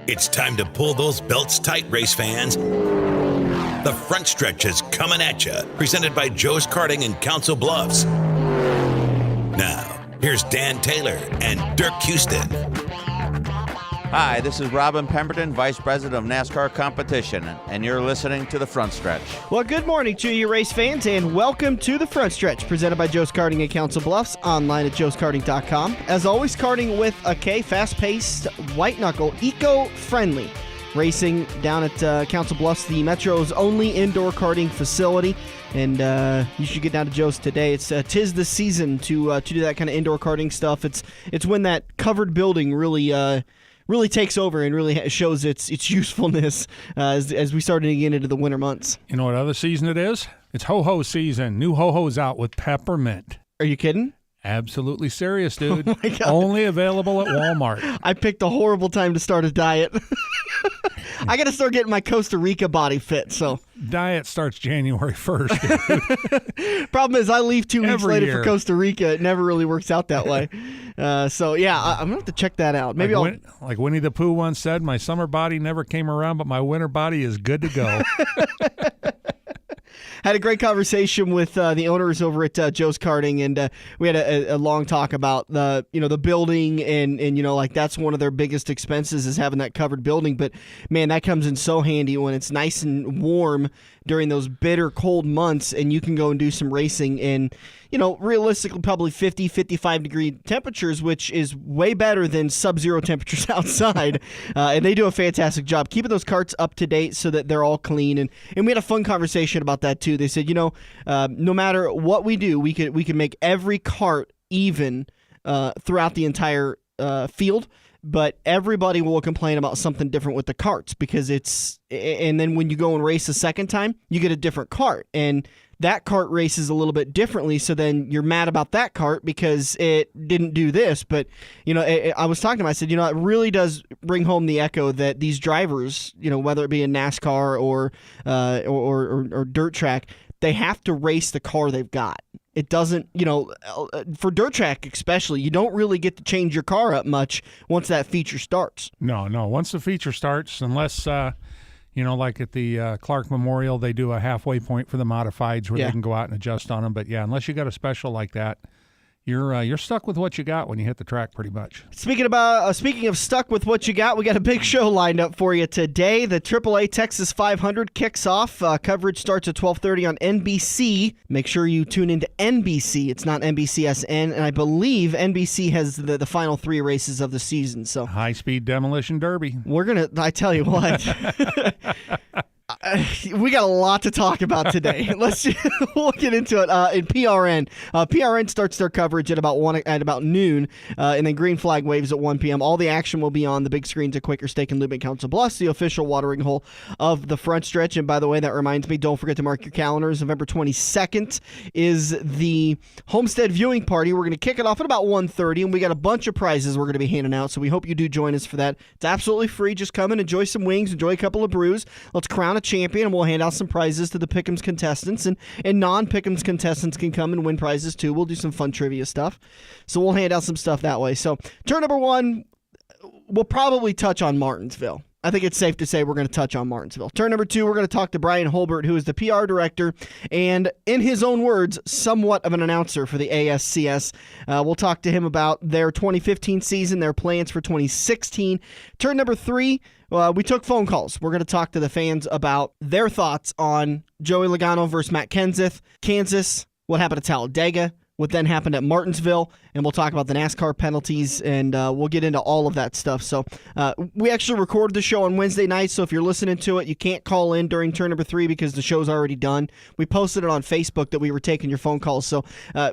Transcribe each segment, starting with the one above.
It's time to pull those belts tight, race fans. The front stretch is coming at you, presented by Joe's Karting in Council Bluffs. Now, here's Dan Taylor and Dirk Houston. Hi, this is Robin Pemberton, Vice President of NASCAR Competition, and you're listening to The Front Stretch. Well, good morning to you, race fans, and welcome to The Front Stretch, presented by Joe's Karting in Council Bluffs, online at joeskarting.com. As always, karting with a K, fast-paced, white-knuckle, eco-friendly racing down at Council Bluffs, the Metro's only indoor karting facility. And you should get down to Joe's today. It's tis the season to do that kind of indoor karting stuff. It's when that covered building really takes over and really shows its usefulness as we start to get into the winter months. You know what other season it is? It's ho-ho season. New ho-hos out with peppermint. Are you kidding? Absolutely serious, dude. Oh my God. Only available at Walmart. I picked a horrible time to start a diet. I got to start getting my Costa Rica body fit. So Diet starts January 1st, dude. Problem is I leave 2 weeks Every later year. for Costa Rica. It never really works out that way. So, yeah, I'm going to have to check that out. Maybe like Winnie the Pooh once said, my summer body never came around, but my winter body is good to go. Had a great conversation with the owners over at Joe's Karting, and we had a long talk about the building and like that's one of their biggest expenses is having that covered building. But man, that comes in so handy when it's nice and warm during those bitter cold months, and you can go and do some racing in realistically probably 50, 55 degree temperatures, which is way better than sub-zero temperatures outside. And they do a fantastic job keeping those carts up to date so that they're all clean. And we had a fun conversation about that too. They said, no matter what we do, we can make every cart even throughout the entire field. But everybody will complain about something different with the carts because and then when you go and race a second time, you get a different cart. And that cart races a little bit differently, so then you're mad about that cart because it didn't do this. But, I was talking to him, I said, it really does bring home the echo that these drivers, whether it be in NASCAR or dirt track, they have to race the car they've got. It doesn't, for dirt track especially, you don't really get to change your car up much once that feature starts. No. Once the feature starts, unless, like at the Clark Memorial, they do a halfway point for the modifieds where they can go out and adjust on them. But, yeah, unless you got a special like that, you're stuck with what you got when you hit the track pretty much. Speaking of stuck with what you got, we got a big show lined up for you today. The AAA Texas 500 kicks off. Coverage starts at 12:30 on NBC. Make sure you tune into NBC. It's not NBCSN, and I believe NBC has the final 3 races of the season. So High-speed demolition derby. I tell you what. We got a lot to talk about today. We'll get into it. In PRN, PRN starts their coverage at about noon, and then Green Flag waves at 1 p.m. All the action will be on the big screens at Quaker Steak and Lube in Council Bluffs, the official watering hole of the front stretch. And by the way, that reminds me, don't forget to mark your calendars. November 22nd is the Homestead viewing party. We're going to kick it off at about 1:30, and we got a bunch of prizes we're going to be handing out. So we hope you do join us for that. It's absolutely free. Just come and enjoy some wings, enjoy a couple of brews. Let's crown a champion, and we'll hand out some prizes to the Pick'ems contestants, and non-Pick'ems contestants can come and win prizes too. We'll do some fun trivia stuff, so we'll hand out some stuff that way. So turn number 1, we'll probably touch on Martinsville. I think it's safe to say we're going to touch on Martinsville. Turn number 2, we're going to talk to Bryan Hulbert, who is the PR director and, in his own words, somewhat of an announcer for the ASCS. We'll talk to him about their 2015 season, their plans for 2016. Turn number 3, we took phone calls. We're going to talk to the fans about their thoughts on Joey Logano versus Matt Kenseth, Kansas, what happened at Talladega, what then happened at Martinsville, and we'll talk about the NASCAR penalties, and we'll get into all of that stuff. So we actually recorded the show on Wednesday night, so if you're listening to it, you can't call in during turn number 3 because the show's already done. We posted it on Facebook that we were taking your phone calls, so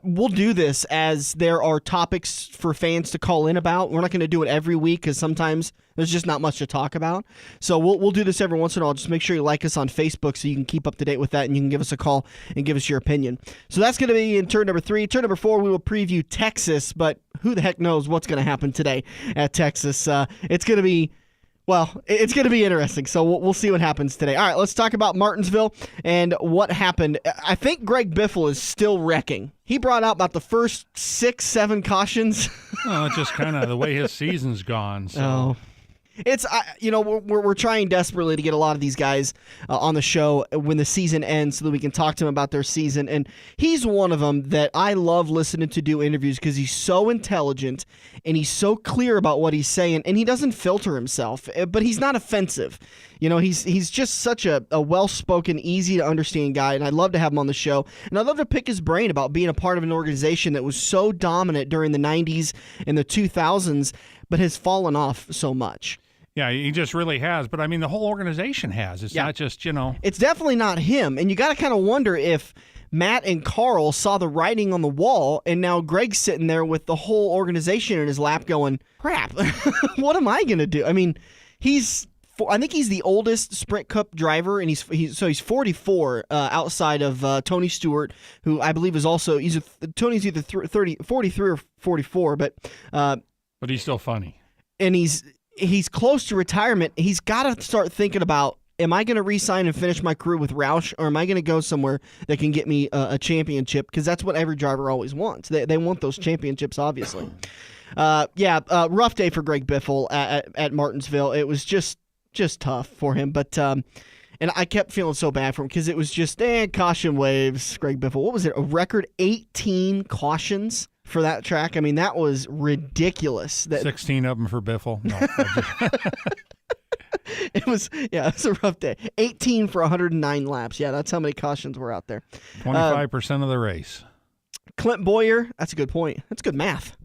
we'll do this as there are topics for fans to call in about. We're not going to do it every week because sometimes there's just not much to talk about. So we'll do this every once in a while. Just make sure you like us on Facebook so you can keep up to date with that, and you can give us a call and give us your opinion. So that's going to be in turn number 3. Turn number 4, we will preview Texas, but who the heck knows what's going to happen today at Texas. It's going to be interesting, so we'll see what happens today. All right, let's talk about Martinsville and what happened. I think Greg Biffle is still wrecking. He brought out about the first 6-7 cautions. Just kind of the way his season's gone. So. Oh. It's we're trying desperately to get a lot of these guys on the show when the season ends so that we can talk to them about their season, and he's one of them that I love listening to do interviews because he's so intelligent and he's so clear about what he's saying, and he doesn't filter himself, but he's not offensive. He's just such a well-spoken, easy to understand guy, and I'd love to have him on the show, and I'd love to pick his brain about being a part of an organization that was so dominant during the 90s and the 2000s but has fallen off so much. Yeah, he just really has. But, I mean, the whole organization has. It's not just, It's definitely not him. And you got to kind of wonder if Matt and Carl saw the writing on the wall, and now Greg's sitting there with the whole organization in his lap going, crap, what am I going to do? I mean, I think he's the oldest Sprint Cup driver, and he's 44 outside of Tony Stewart, who I believe is also Tony's either 43 or 44, but he's still funny, and he's close to retirement. He's got to start thinking about, am I going to re-sign and finish my career with Roush, or am I going to go somewhere that can get me a championship? Because that's what every driver always wants. They want those championships, obviously. Rough day for Greg Biffle at Martinsville. It was just tough for him, but and I kept feeling so bad for him because it was just caution waves. Greg Biffle, what was it? A record 18 cautions for that track. I mean, that was ridiculous. 16 of them for Biffle. No, it was a rough day. 18 for 109 laps. Yeah, that's how many cautions were out there. 25% of the race. Clint Boyer, that's a good point. That's good math.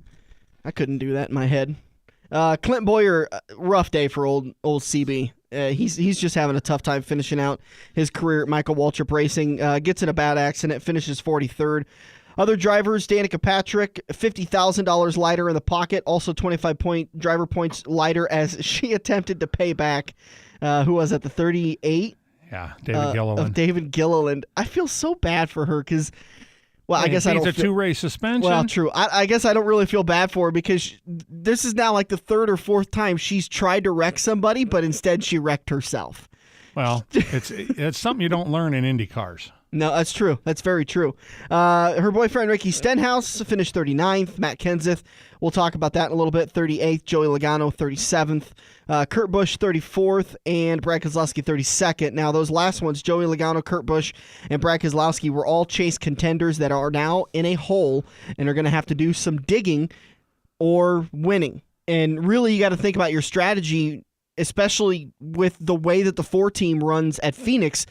I couldn't do that in my head. Clint Boyer, rough day for old CB. He's just having a tough time finishing out his career at Michael Waltrip Racing. Gets in a bad accident, finishes 43rd. Other drivers, Danica Patrick, $50,000 lighter in the pocket, also 25 driver points lighter as she attempted to pay back. Who was at the 38? Yeah, David Gilliland. Of David Gilliland. I feel so bad for her because, well, I guess I don't. It's a 2-race suspension. Well, true. I guess I don't really feel bad for her because this is now like the third or fourth time she's tried to wreck somebody, but instead she wrecked herself. Well, it's something you don't learn in Indy cars. No, that's true. That's very true. Her boyfriend, Ricky Stenhouse, finished 39th. Matt Kenseth, we'll talk about that in a little bit, 38th. Joey Logano, 37th. Kurt Busch, 34th. And Brad Keselowski, 32nd. Now, those last ones, Joey Logano, Kurt Busch, and Brad Keselowski, were all chase contenders that are now in a hole and are going to have to do some digging or winning. And really, you got to think about your strategy, especially with the way that the 4-team runs at Phoenix.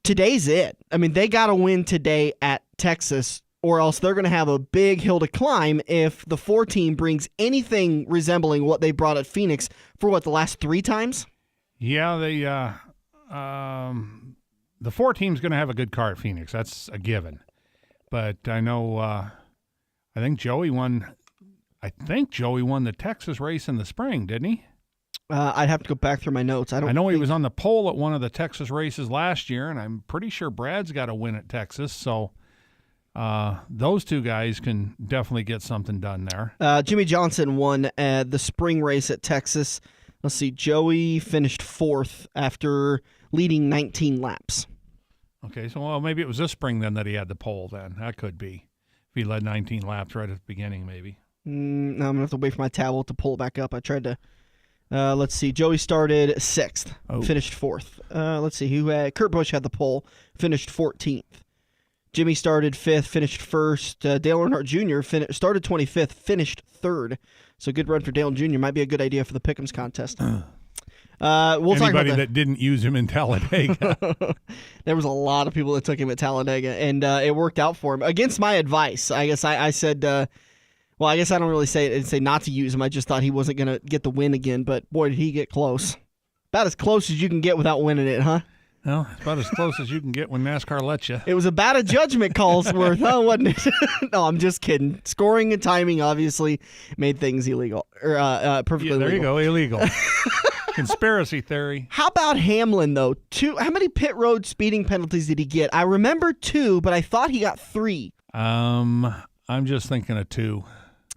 Today's it. I mean, they got to win today at Texas, or else they're going to have a big hill to climb if the 4-team brings anything resembling what they brought at Phoenix for the last 3 times? Yeah, the 4-team's going to have a good car at Phoenix. That's a given. But I know, I think Joey won the Texas race in the spring, didn't he? I'd have to go back through my notes. I know he was on the pole at one of the Texas races last year, and I'm pretty sure Brad's got a win at Texas. So those two guys can definitely get something done there. Jimmy Johnson won the spring race at Texas. Let's see. Joey finished 4th after leading 19 laps. Okay, so maybe it was this spring then that he had the pole then. That could be. If he led 19 laps right at the beginning, maybe. No, I'm going to have to wait for my tablet to pull it back up. I tried to... let's see. Joey started 6th, finished 4th. Let's see. Kurt Busch had the pole, finished 14th. Jimmy started 5th, finished 1st. Dale Earnhardt Jr. Started 25th, finished 3rd. So good run for Dale Jr. Might be a good idea for the Pick'ems contest. We'll talk about that didn't use him in Talladega. There was a lot of people that took him at Talladega, and it worked out for him. Against my advice, I guess I said... Well, I guess I don't really say not to use him. I just thought he wasn't going to get the win again, but boy, did he get close. About as close as you can get without winning it, huh? Well, it's about as close as you can get when NASCAR lets you. It was about a judgment call's worth, huh, wasn't it? No, I'm just kidding. Scoring and timing obviously made things illegal, or perfectly legal. There you go, illegal. Conspiracy theory. How about Hamlin, though? How many pit road speeding penalties did he get? I remember 2, but I thought he got 3. I'm just thinking of 2.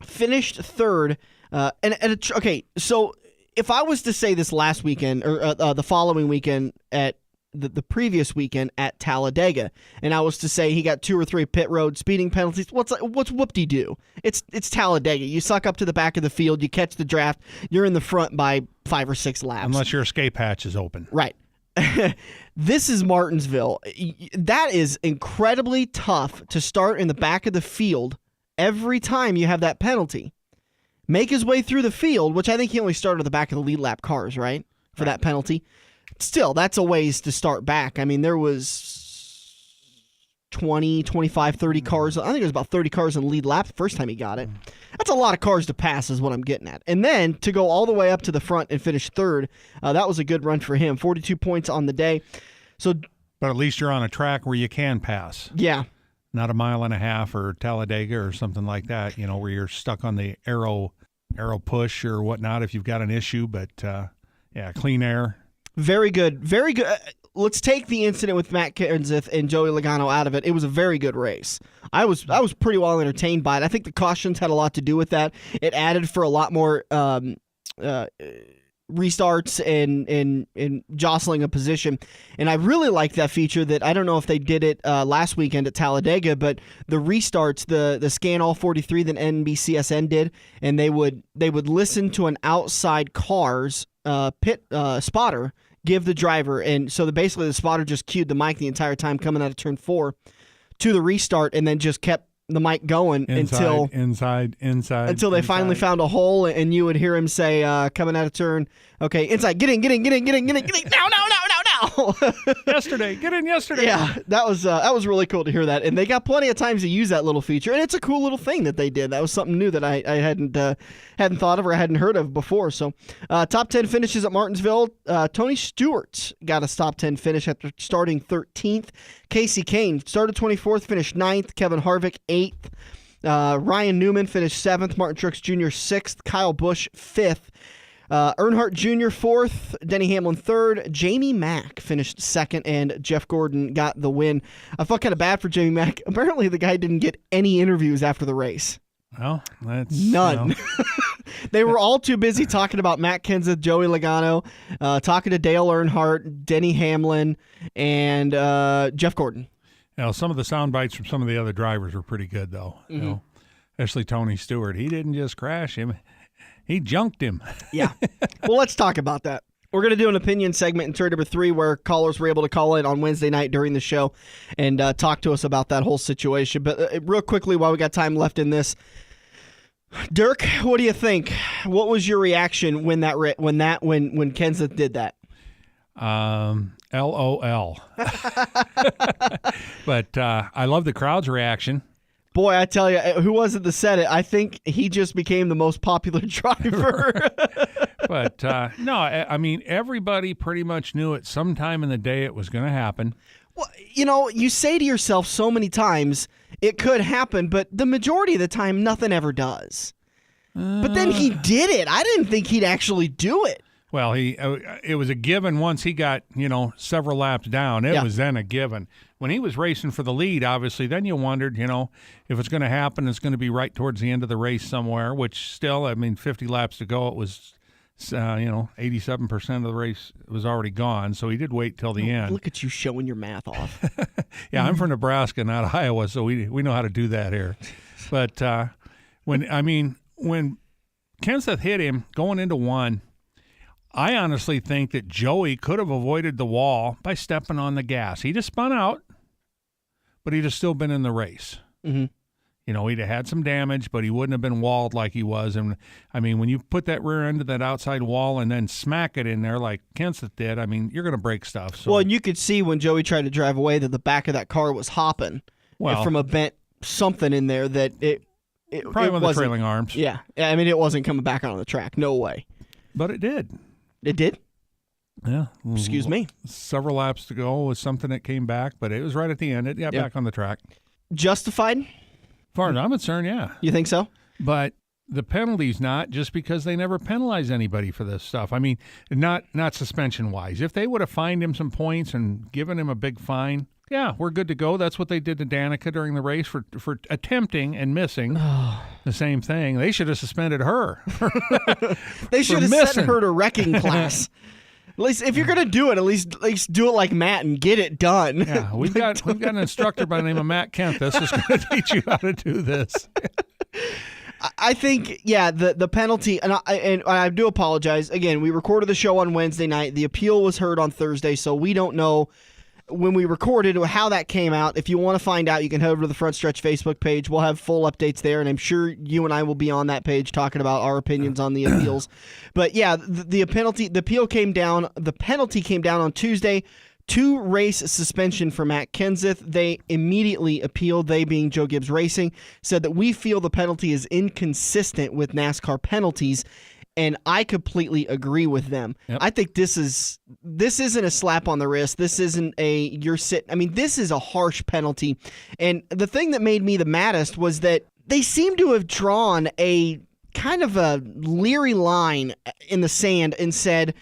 Finished 3rd, okay. So if I was to say this last weekend or the following weekend at the previous weekend at Talladega, and I was to say he got 2 or 3 pit road speeding penalties. What's whoop-de-doo? It's Talladega. You suck up to the back of the field, you catch the draft, you're in the front by 5 or 6 laps. Unless your escape hatch is open. Right. This is Martinsville. That is incredibly tough to start in the back of the field every time you have that penalty. Make his way through the field, which I think he only started at the back of the lead lap cars, right? For that penalty. Still, that's a ways to start back. I mean, there was 20, 25, 30 cars. I think it was about 30 cars in the lead lap the first time he got it. That's a lot of cars to pass is what I'm getting at. And then to go all the way up to the front and finish third, that was a good run for him. 42 points on the day. But at least you're on a track where you can pass. Yeah. Not a mile and a half or Talladega or something like that, where you're stuck on the arrow push or whatnot if you've got an issue. But, clean air. Very good. Very good. Let's take the incident with Matt Kenseth and Joey Logano out of it. It was a very good race. I was pretty well entertained by it. I think the cautions had a lot to do with that. It added for a lot more restarts and jostling a position. And I really like that feature that I don't know if they did it last weekend at Talladega, but the restarts, the scan all 43 that NBCSN did, and they would listen to an outside car's pit spotter give the driver, and so basically the spotter just cued the mic the entire time coming out of turn 4 to the restart, and then just kept the mic going until they finally found a hole, and you would hear him say coming out of turn, okay, inside, get in, now. Yesterday, get in yesterday. Yeah, that was really cool to hear that, and they got plenty of times to use that little feature, and it's a cool little thing that they did. That was something new that I hadn't thought of or hadn't heard of before. So, top 10 finishes at Martinsville. Tony Stewart got a top 10 finish after starting 13th. Casey Kane started 24th, finished 9th. Kevin Harvick 8th. Ryan Newman finished 7th. Martin Truex Jr. 6th. Kyle Busch 5th. Earnhardt Jr. 4th, Denny Hamlin 3rd, Jamie Mack finished 2nd, and Jeff Gordon got the win. I felt kind of bad for Jamie Mack. Apparently, the guy didn't get any interviews after the race. Well, that's... None. They were all too busy talking about Matt Kenseth, Joey Logano, talking to Dale Earnhardt, Denny Hamlin, and Jeff Gordon. Some of the sound bites from some of the other drivers were pretty good, though. Mm-hmm. Especially Tony Stewart. He didn't just crash him. He junked him. Yeah. Well, let's talk about that. We're going to do an opinion segment in turn number 3 where callers were able to call in on Wednesday night during the show and talk to us about that whole situation. But real quickly, while we got time left in this, Dirk, what do you think? What was your reaction when Kenseth did that? LOL. But I love the crowd's reaction. Boy, I tell you, who was it that said it? I think he just became the most popular driver. But, no, I mean, everybody pretty much knew at some time in the day it was going to happen. Well, you say to yourself so many times, it could happen, but the majority of the time, nothing ever does. But then he did it. I didn't think he'd actually do it. Well, it was a given once he got, several laps down. It was then a given. When he was racing for the lead, obviously, then you wondered, if it's going to happen, it's going to be right towards the end of the race somewhere, which still, 50 laps to go, it was, 87% of the race was already gone, so he did wait till the end. Look at you showing your math off. Yeah, I'm from Nebraska, not Iowa, so we know how to do that here. But when Kenseth hit him going into one, I honestly think that Joey could have avoided the wall by stepping on the gas. He'd have spun out, but he'd have still been in the race. Mm-hmm. He'd have had some damage, but he wouldn't have been walled like he was. And, when you put that rear end of that outside wall and then smack it in there like Kenseth did, you're going to break stuff. So. Well, and you could see when Joey tried to drive away that the back of that car was hopping from a bent something in there that it probably one of the trailing arms. Yeah. It wasn't coming back on the track. No way. But it did. It did? Yeah. Excuse me. Several laps to go was something that came back, but it was right at the end. It got back on the track. Justified? As far as I'm concerned, yeah. You think so? But the penalty's not just because they never penalize anybody for this stuff. Not suspension-wise. If they would have fined him some points and given him a big fine, yeah, we're good to go. That's what they did to Danica during the race for attempting and missing the same thing. They should have suspended her. They should have sent her to wrecking class. least if you're gonna do it, at least do it like Matt and get it done. Yeah, we've got an instructor by the name of Matt Kent. This is going to teach you how to do this. I think, the penalty, and I do apologize. Again, we recorded the show on Wednesday night. The appeal was heard on Thursday, so we don't know when we recorded how that came out. If you want to find out, you can head over to the Front Stretch Facebook page. We'll have full updates there, and I'm sure you and I will be on that page talking about our opinions on the appeals. But yeah, the appeal came down. The penalty came down on Tuesday. 2-race suspension for Matt Kenseth. They immediately appealed, they being Joe Gibbs Racing, said that we feel the penalty is inconsistent with NASCAR penalties, and I completely agree with them. Yep. I think this isn't a slap on the wrist. This isn't this is a harsh penalty. And the thing that made me the maddest was that they seem to have drawn a kind of a leery line in the sand and said,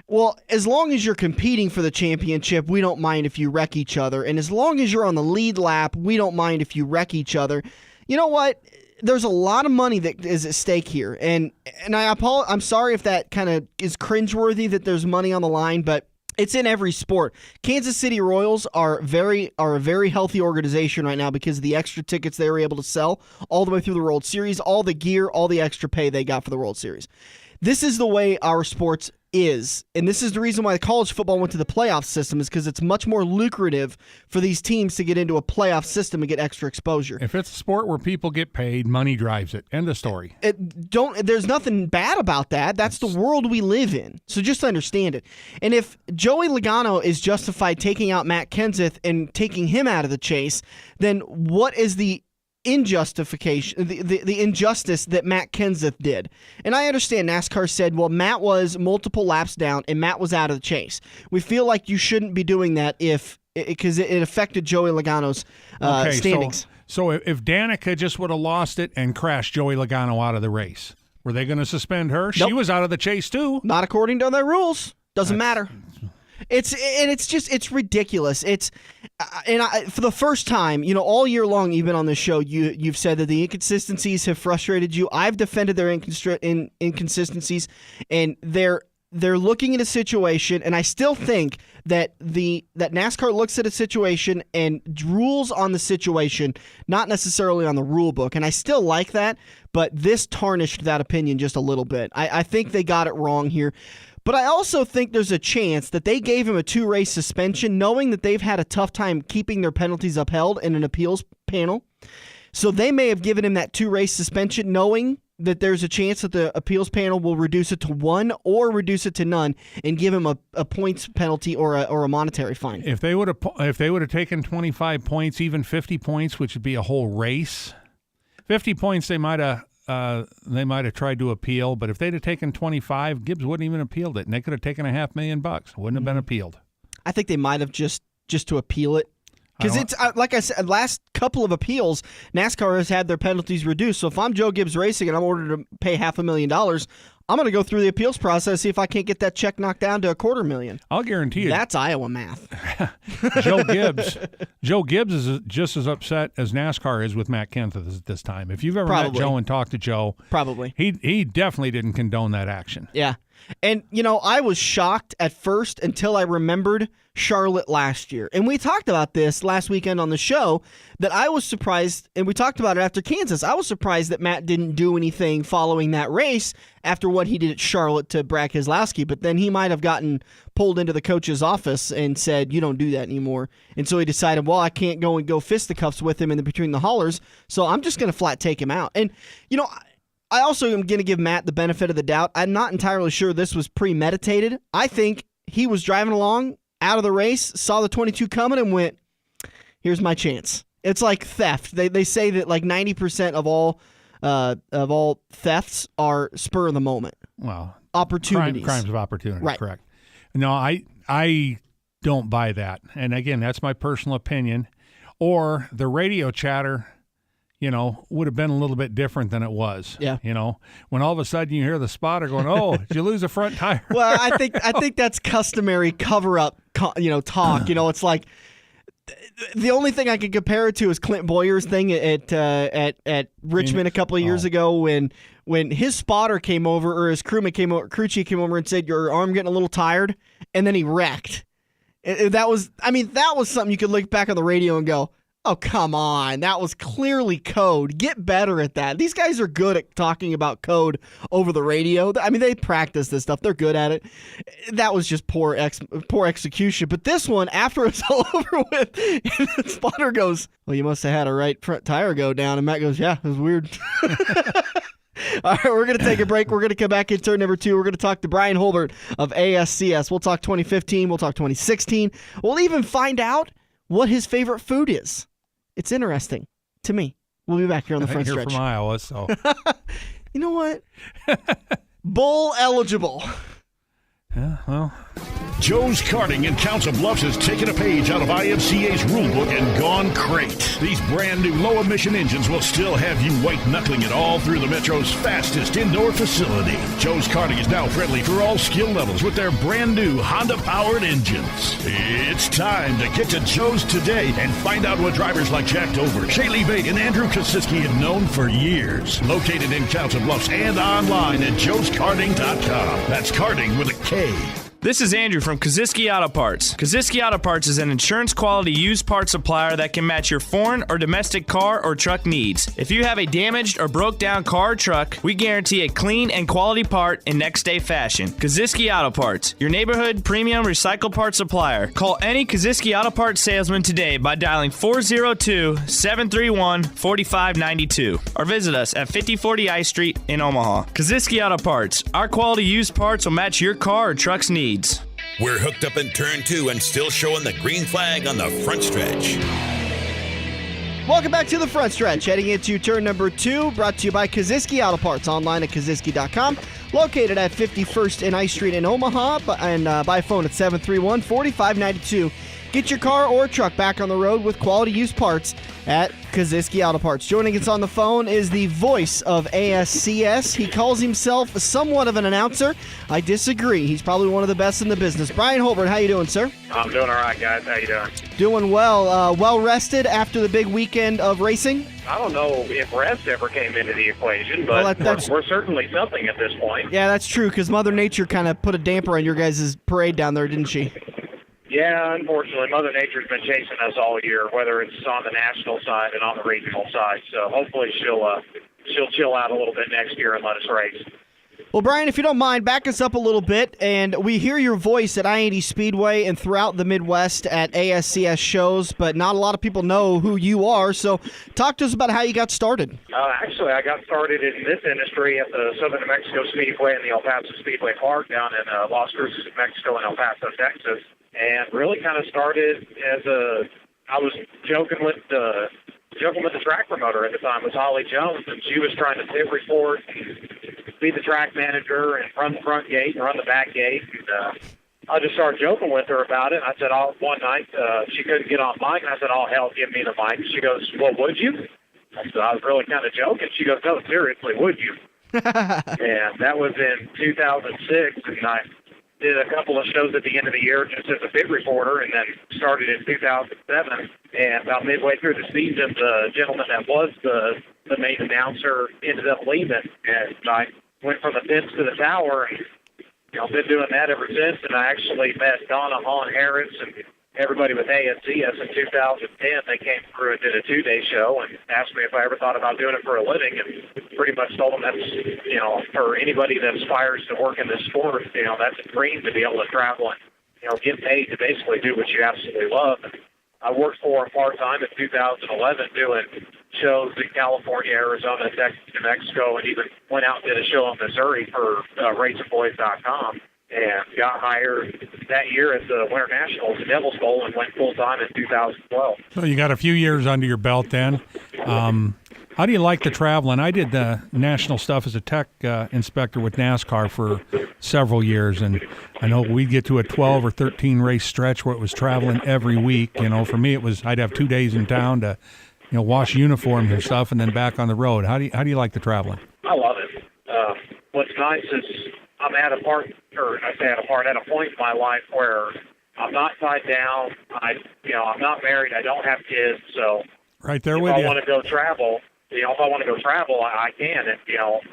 well, as long as you're competing for the championship, we don't mind if you wreck each other. And as long as you're on the lead lap, we don't mind if you wreck each other. You know what? There's a lot of money that is at stake here. And I'm sorry if that kind of is cringeworthy that there's money on the line, but it's in every sport. Kansas City Royals are a very healthy organization right now because of the extra tickets they were able to sell all the way through the World Series, all the gear, all the extra pay they got for the World Series. This is the way our sports is, and this is the reason why college football went to the playoff system, is because it's much more lucrative for these teams to get into a playoff system and get extra exposure. If it's a sport where people get paid, money drives it. End of story. There's nothing bad about that. That's the world we live in. So just understand it. And if Joey Logano is justified taking out Matt Kenseth and taking him out of the chase, then what is the injustification, the injustice that Matt Kenseth did? And I understand NASCAR said, well, Matt was multiple laps down and Matt was out of the chase. We feel like you shouldn't be doing that because it affected Joey Logano's standings. So if Danica just would have lost it and crashed Joey Logano out of the race, were they going to suspend her? Nope. She was out of the chase too. Not according to their rules. Doesn't matter. It's ridiculous. For the first time, all year long you've been on this show, you've said that the inconsistencies have frustrated you. I've defended their inconsistencies, and they're looking at a situation, and I still think that that NASCAR looks at a situation and rules on the situation, not necessarily on the rule book. And I still like that, but this tarnished that opinion just a little bit. I think they got it wrong here. But I also think there's a chance that they gave him a 2-race suspension knowing that they've had a tough time keeping their penalties upheld in an appeals panel. So they may have given him that 2-race suspension knowing that there's a chance that the appeals panel will reduce it to 1 or reduce it to none and give him a points penalty or a monetary fine. If they would have taken 25 points, even 50 points, which would be a whole race, 50 points they might have tried to appeal, but if they'd have taken 25, Gibbs wouldn't even appealed it, and they could have taken $500,000. Wouldn't have been appealed. I think they might have just to appeal it. Because it's like I said, last couple of appeals, NASCAR has had their penalties reduced. So if I'm Joe Gibbs Racing and I'm ordered to pay $500,000, I'm going to go through the appeals process, see if I can't get that check knocked down to $250,000. I'll guarantee you. That's Iowa math. Joe Gibbs is just as upset as NASCAR is with Matt Kenseth at this time. If you've ever met Joe and talked to Joe, probably he definitely didn't condone that action. Yeah. And, I was shocked at first until I remembered Charlotte last year. And we talked about this last weekend on the show, that I was surprised, and we talked about it after Kansas. I was surprised that Matt didn't do anything following that race after what he did at Charlotte to Brad Keselowski. But then he might have gotten pulled into the coach's office and said, you don't do that anymore. And so he decided, well, I can't go fisticuffs with him in between the haulers, so I'm just going to flat take him out. And, I also am going to give Matt the benefit of the doubt. I'm not entirely sure this was premeditated. I think he was driving along out of the race, saw the 22 coming, and went, here's my chance. It's like theft. They say that like 90% of all thefts are spur of the moment. Well, opportunities. Crimes of opportunity, right. Correct. No, I don't buy that. And again, that's my personal opinion. Or the radio chatter, would have been a little bit different than it was. Yeah. When all of a sudden you hear the spotter going, "Oh, did you lose a front tire?" Well, I think that's customary cover-up, talk. It's like the only thing I can compare it to is Clint Boyer's thing at Richmond a couple of years ago when his spotter came over, or his crew chief came over and said, "Your arm getting a little tired," and then he wrecked. That was something you could look back on the radio and go, oh, come on. That was clearly code. Get better at that. These guys are good at talking about code over the radio. I mean, they practice this stuff. They're good at it. That was just poor execution. But this one, after it's all over with, the spotter goes, well, you must have had a right front tire go down. And Matt goes, yeah, it was weird. All right, we're going to take a break. We're going to come back in turn number 2. We're going to talk to Bryan Hulbert of ASCS. We'll talk 2015. We'll talk 2016. We'll even find out what his favorite food is. It's interesting to me. We'll be back here on the front stretch. You're from Iowa, so. You know what? Bowl eligible. Yeah, well. Joe's Karting in Council Bluffs has taken a page out of IMCA's rulebook and gone crate. These brand new low-emission engines will still have you white-knuckling it all through the Metro's fastest indoor facility. Joe's Karting is now friendly for all skill levels with their brand new Honda-powered engines. It's time to get to Joe's today and find out what drivers like Jack Dover, Shaylee Bate, and Andrew Kosiski have known for years. Located in Council Bluffs and online at joeskarting.com. That's karting with a K. This is Andrew from Kosiski Auto Parts. Kosiski Auto Parts is an insurance-quality used parts supplier that can match your foreign or domestic car or truck needs. If you have a damaged or broke-down car or truck, we guarantee a clean and quality part in next-day fashion. Kosiski Auto Parts, your neighborhood premium recycled parts supplier. Call any Kosiski Auto Parts salesman today by dialing 402-731-4592 or visit us at 5040 I Street in Omaha. Kosiski Auto Parts, our quality used parts will match your car or truck's needs. We're hooked up in turn 2 and still showing the green flag on the front stretch. Welcome back to the front stretch. Heading into turn number 2, brought to you by Kosiski Auto Parts, online at Kosiski.com. Located at 51st and I Street in Omaha, and by phone at 731-4592. Get your car or truck back on the road with quality used parts at Kosiski Auto Parts. Joining us on the phone is the voice of ASCS. He calls himself somewhat of an announcer. I disagree. He's probably one of the best in the business. Bryan Hulbert, how you doing, sir? I'm doing all right, guys. How you doing? Doing well. Well rested after the big weekend of racing? I don't know if rest ever came into the equation, but we're certainly something at this point. Yeah, that's true, because Mother Nature kind of put a damper on your guys' parade down there, didn't she? Yeah, unfortunately, Mother Nature's been chasing us all year, whether it's on the national side and on the regional side. So hopefully she'll chill out a little bit next year and let us race. Well, Bryan, if you don't mind, back us up a little bit. And we hear your voice at I-80 Speedway and throughout the Midwest at ASCS shows, but not a lot of people know who you are. So talk to us about how you got started. Actually, I got started in this industry at the Southern New Mexico Speedway and the El Paso Speedway Park down in Las Cruces, New Mexico, and El Paso, Texas. And really kind of started I was joking with the track promoter at the time, was Holly Jones, and she was trying to pit report, be the track manager, and run the front gate and run the back gate. And I just started joking with her about it. I said, one night she couldn't get on mic, and I said, oh, hell, give me the mic. She goes, well, would you? I said, I was really kind of joking. She goes, no, seriously, would you? And that was in 2006, and I did a couple of shows at the end of the year just as a pit reporter, and then started in 2007. And about midway through the season, the gentleman that was the main announcer ended up leaving, and I went from the pits to the tower, and been doing that ever since. And I actually met Donna Hahn-Harris and everybody with ASCS in 2010. They came through and did a 2-day show and asked me if I ever thought about doing it for a living, and pretty much told them that's, for anybody that aspires to work in this sport, that's a dream to be able to travel and, get paid to basically do what you absolutely love. And I worked for them part-time in 2011 doing shows in California, Arizona, Texas, New Mexico, and even went out and did a show in Missouri for RacingBoys.com. And got hired that year at the Winter Nationals, the Devil's Bowl, and went full-time in 2012. So you got a few years under your belt then. How do you like the traveling? I did the national stuff as a tech inspector with NASCAR for several years, and I know we'd get to a 12 or 13 race stretch where it was traveling every week. For me, it was I'd have 2 days in town to, wash uniforms and stuff, and then back on the road. How do you like the traveling? I love it. What's nice is I'm at a point in my life where I'm not tied down. I'm not married. I don't have kids. So right there with you. If I want to go travel, I can. And,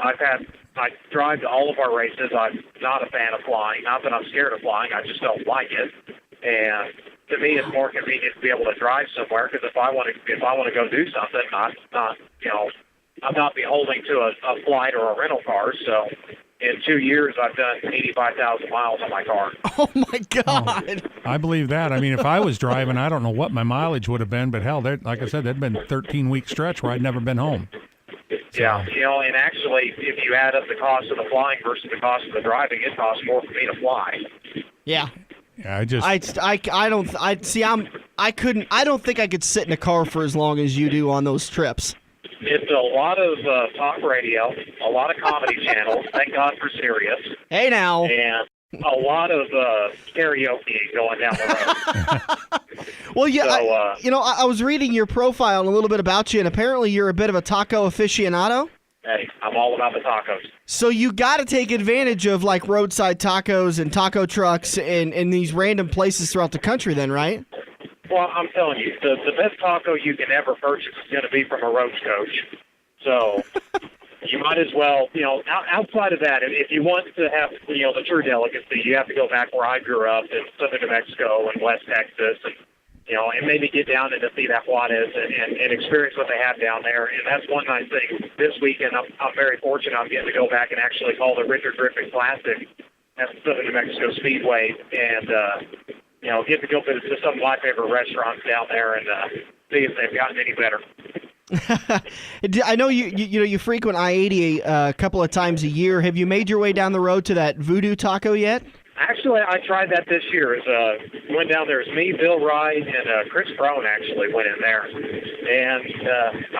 I've I drive to all of our races. I'm not a fan of flying. Not that I'm scared of flying. I just don't like it. And to me, it's more convenient to be able to drive somewhere, because if I want to go do something, I'm not beholden to a flight or a rental car. So in 2 years, I've done 85,000 miles on my car. Oh, my God. I believe that. I mean, if I was driving, I don't know what my mileage would have been, but hell, like I said, that'd been a 13-week stretch where I'd never been home. So. Yeah, and actually, if you add up the cost of the flying versus the cost of the driving, it costs more for me to fly. Yeah. Yeah, I don't think I could sit in a car for as long as you do on those trips. It's a lot of talk radio, a lot of comedy channels. Thank God for Sirius. Hey now. And a lot of karaoke going down the road. Well, yeah, so, I was reading your profile and a little bit about you, and apparently you're a bit of a taco aficionado. Hey, I'm all about the tacos. So you got to take advantage of like roadside tacos and taco trucks in these random places throughout the country then, right? Well, I'm telling you, the best taco you can ever purchase is going to be from a roach coach. So you might as well, outside of that, if you want to have, the true delicacy, you have to go back where I grew up in southern New Mexico and West Texas, and maybe get down into Ciudad Juarez and experience what they have down there. And that's one nice thing. This weekend, I'm very fortunate. I'm getting to go back and actually call the Richard Griffin Classic at the Southern New Mexico Speedway, and get to go visit some of my favorite restaurants down there and see if they've gotten any better. I know you frequent I-80 a couple of times a year. Have you made your way down the road to that Voodoo Taco yet? Actually, I tried that this year. Went down there. It was me, Bill Wright, and Chris Brown actually went in there. And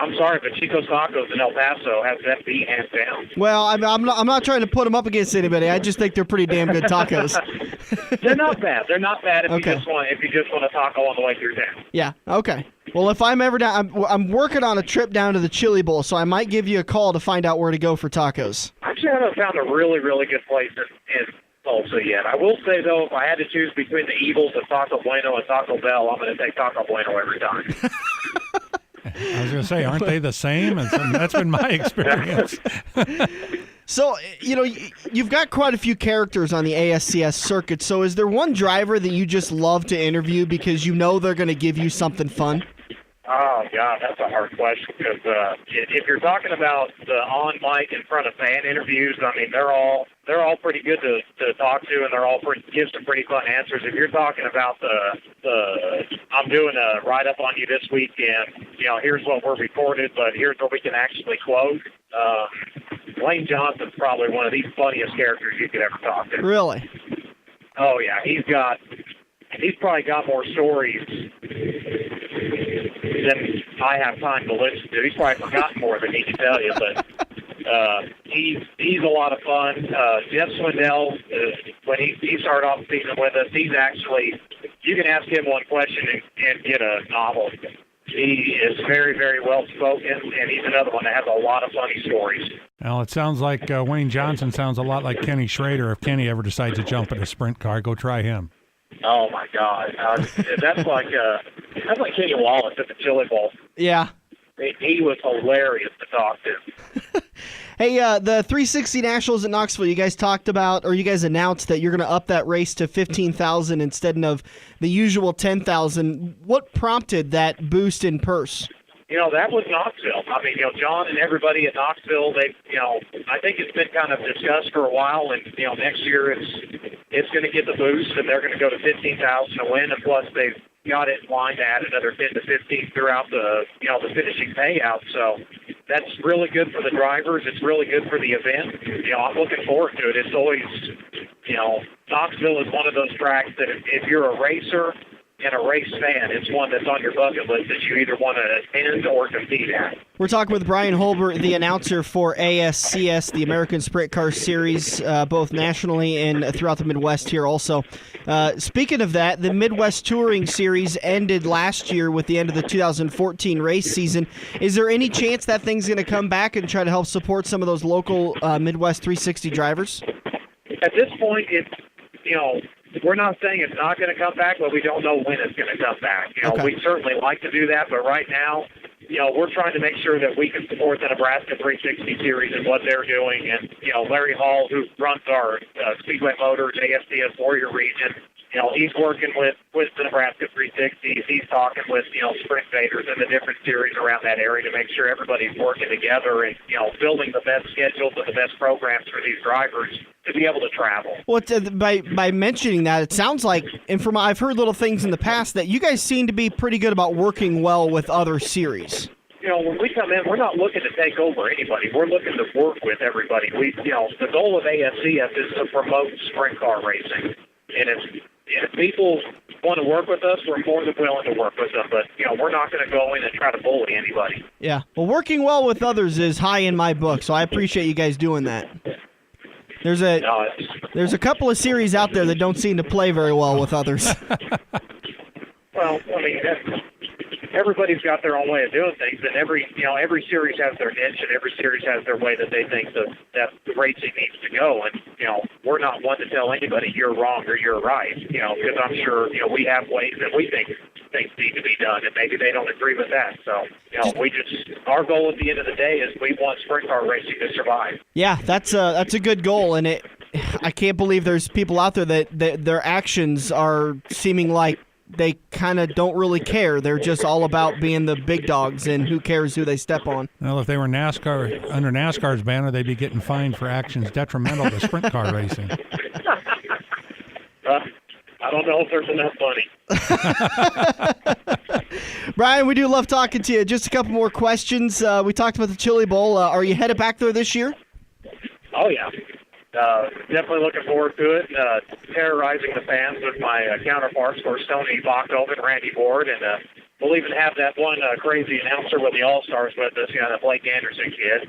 I'm sorry, but Chico's Tacos in El Paso has that beat hands down. Well, I'm not trying to put them up against anybody. I just think they're pretty damn good tacos. They're not bad. They're not bad if okay. you just want a taco on the way through town. Yeah. Okay. Well, if I'm ever down, I'm working on a trip down to the Chili Bowl, so I might give you a call to find out where to go for tacos. Actually, I haven't found a really, really good place in Tulsa yet. I will say, though, if I had to choose between the Eagles of Taco Bueno and Taco Bell, I'm going to take Taco Bueno every time. I was going to say, aren't they the same? And that's been my experience. So, you've got quite a few characters on the ASCS circuit. So is there one driver that you just love to interview because you know they're going to give you something fun? Oh, God, that's a hard question because if you're talking about the on mic in front of fan interviews, I mean, they're all pretty good to talk to, and they're all give some pretty fun answers. If you're talking about the I'm doing a write-up on you this week, and, here's what we're recorded, but here's what we can actually quote, Wayne Johnson's probably one of the funniest characters you could ever talk to. Really? Oh, yeah. He's probably got more stories than I have time to listen to. He's probably forgotten more than he can tell you, but he's a lot of fun. Jeff Swindell, when he started off the season with us, he's actually, you can ask him one question and get a novel. He is very, very well-spoken, and he's another one that has a lot of funny stories. Well, it sounds like Wayne Johnson sounds a lot like Kenny Schrader. If Kenny ever decides to jump in a sprint car, go try him. Oh, my God. That's like Kenny Wallace at the Chili Bowl. Yeah. He was hilarious to talk to. Hey, the 360 Nationals at Knoxville, you guys announced that you're going to up that race to 15,000 instead of the usual 10,000. What prompted that boost in purse? That was Knoxville. I mean, John and everybody at Knoxville, I think it's been kind of discussed for a while, and, next year it's going to get the boost, and they're going to go to 15,000 to win, and plus they've got it in line to add another 10 to 15 throughout the finishing payout. So that's really good for the drivers. It's really good for the event. I'm looking forward to it. It's always, Knoxville is one of those tracks that if you're a racer and a race fan, it's one that's on your bucket list that you either want to attend or compete at. We're talking with Bryan Hulbert, the announcer for ASCS, the American Sprint Car Series, both nationally and throughout the Midwest here also. Speaking of that, the Midwest Touring Series ended last year with the end of the 2014 race season. Is there any chance that thing's going to come back and try to help support some of those local Midwest 360 drivers? At this point, we're not saying it's not going to come back, but we don't know when it's going to come back. Okay. We'd certainly like to do that, but right now, we're trying to make sure that we can support the Nebraska 360 series and what they're doing. And, Larry Hall, who runs our Speedway Motors ASCS Warrior region, he's working with the Nebraska 360s. He's talking with, Sprint Vaders and the different series around that area to make sure everybody's working together and, building the best schedules and the best programs for these drivers to be able to travel. Well, by mentioning that, it sounds like, and from I've heard little things in the past, that you guys seem to be pretty good about working well with other series. When we come in, we're not looking to take over anybody. We're looking to work with everybody. The goal of ASCS is to promote sprint car racing. And if people want to work with us, we're more than willing to work with them. But, we're not going to go in and try to bully anybody. Yeah. Well, working well with others is high in my book, so I appreciate you guys doing that. There's a couple of series out there that don't seem to play very well with others. Well, everybody's got their own way of doing things, and every series has their niche, and every series has their way that they think that the racing needs to go. And we're not one to tell anybody you're wrong or you're right. Because I'm sure we have ways that we think things need to be done, and maybe they don't agree with that. So our goal at the end of the day is we want sprint car racing to survive. Yeah, that's a good goal, and I can't believe there's people out there that their actions are seeming like they kind of don't really care. They're just all about being the big dogs, and who cares who they step on. Well, if they were NASCAR under NASCAR's banner, they'd be getting fined for actions detrimental to sprint car racing. I don't know if there's enough money. Bryan, we do love talking to you. Just a couple more questions. We talked about the Chili Bowl. Are you headed back there this year? Oh, yeah. Definitely looking forward to it. Terrorizing the fans with my counterparts, for Tony Bachhoven and Randy Ward, and we'll even have that one crazy announcer with the All-Stars with us, the Blake Anderson kid.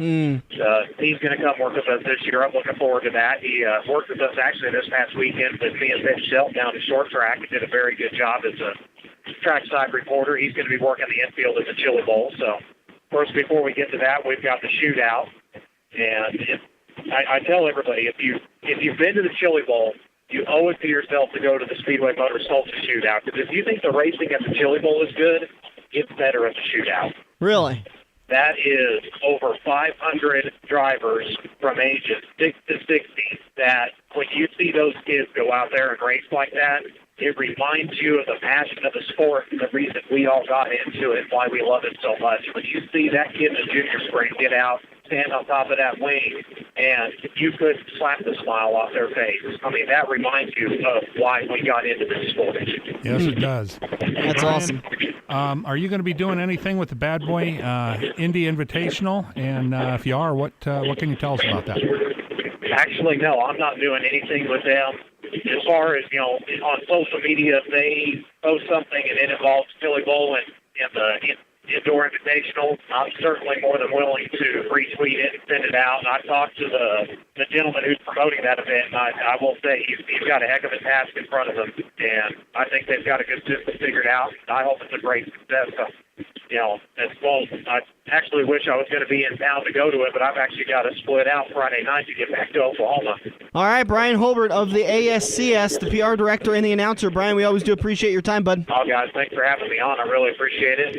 He's going to come work with us this year. I'm looking forward to that. He worked with us actually this past weekend with me and Mitch Shelton down the short track. He did a very good job as a trackside reporter. He's going to be working the infield at the Chili Bowl. So, first, before we get to that, we've got the shootout, and I tell everybody, if you've been to the Chili Bowl, you owe it to yourself to go to the Speedway Motors Tulsa Shootout. Because if you think the racing at the Chili Bowl is good, it's better at the Shootout. Really? That is over 500 drivers from ages 6 to 60 that when you see those kids go out there and race like that, it reminds you of the passion of the sport and the reason we all got into it and why we love it so much. When you see that kid in the junior spring get out, stand on top of that wing, and you could slap the smile off their face. I mean, that reminds you of why we got into this sport. Yes, it does. That's Bryan, awesome. Are you going to be doing anything with the Bad Boy Indy Invitational? And if you are, what can you tell us about that? Actually, no, I'm not doing anything with them. As far as, on social media, if they post something and it involves Chili Bowl and the Indoor Invitational, I'm certainly more than willing to retweet it and send it out. And I've talked to the gentleman who's promoting that event, and I will say he's got a heck of a task in front of him, and I think they've got a good system figured out. I hope it's a great success. As well, I actually wish I was going to be in town to go to it, but I've actually got to split out Friday night to get back to Oklahoma. All right, Bryan Hulbert of the ASCS, the PR director and the announcer. Bryan, we always do appreciate your time, bud. Oh, guys, thanks for having me on. I really appreciate it.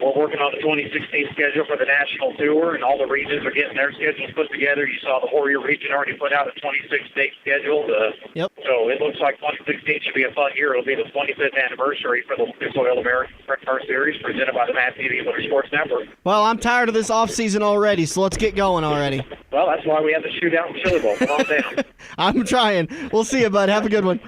We're working on the 2016 schedule for the national tour, and all the regions are getting their schedules put together. You saw the Warrior region already put out a 26-date schedule. Yep. So it looks like 2016 should be a fun year. It'll be the 25th anniversary for the Loyal American Sprint Car Series presented by the Mass TV Motorsports Network. Well, I'm tired of this off-season already, so let's get going already. Well, that's why we have the shootout in Chili Bowl. Come on down. I'm trying. We'll see you, bud. Have a good one.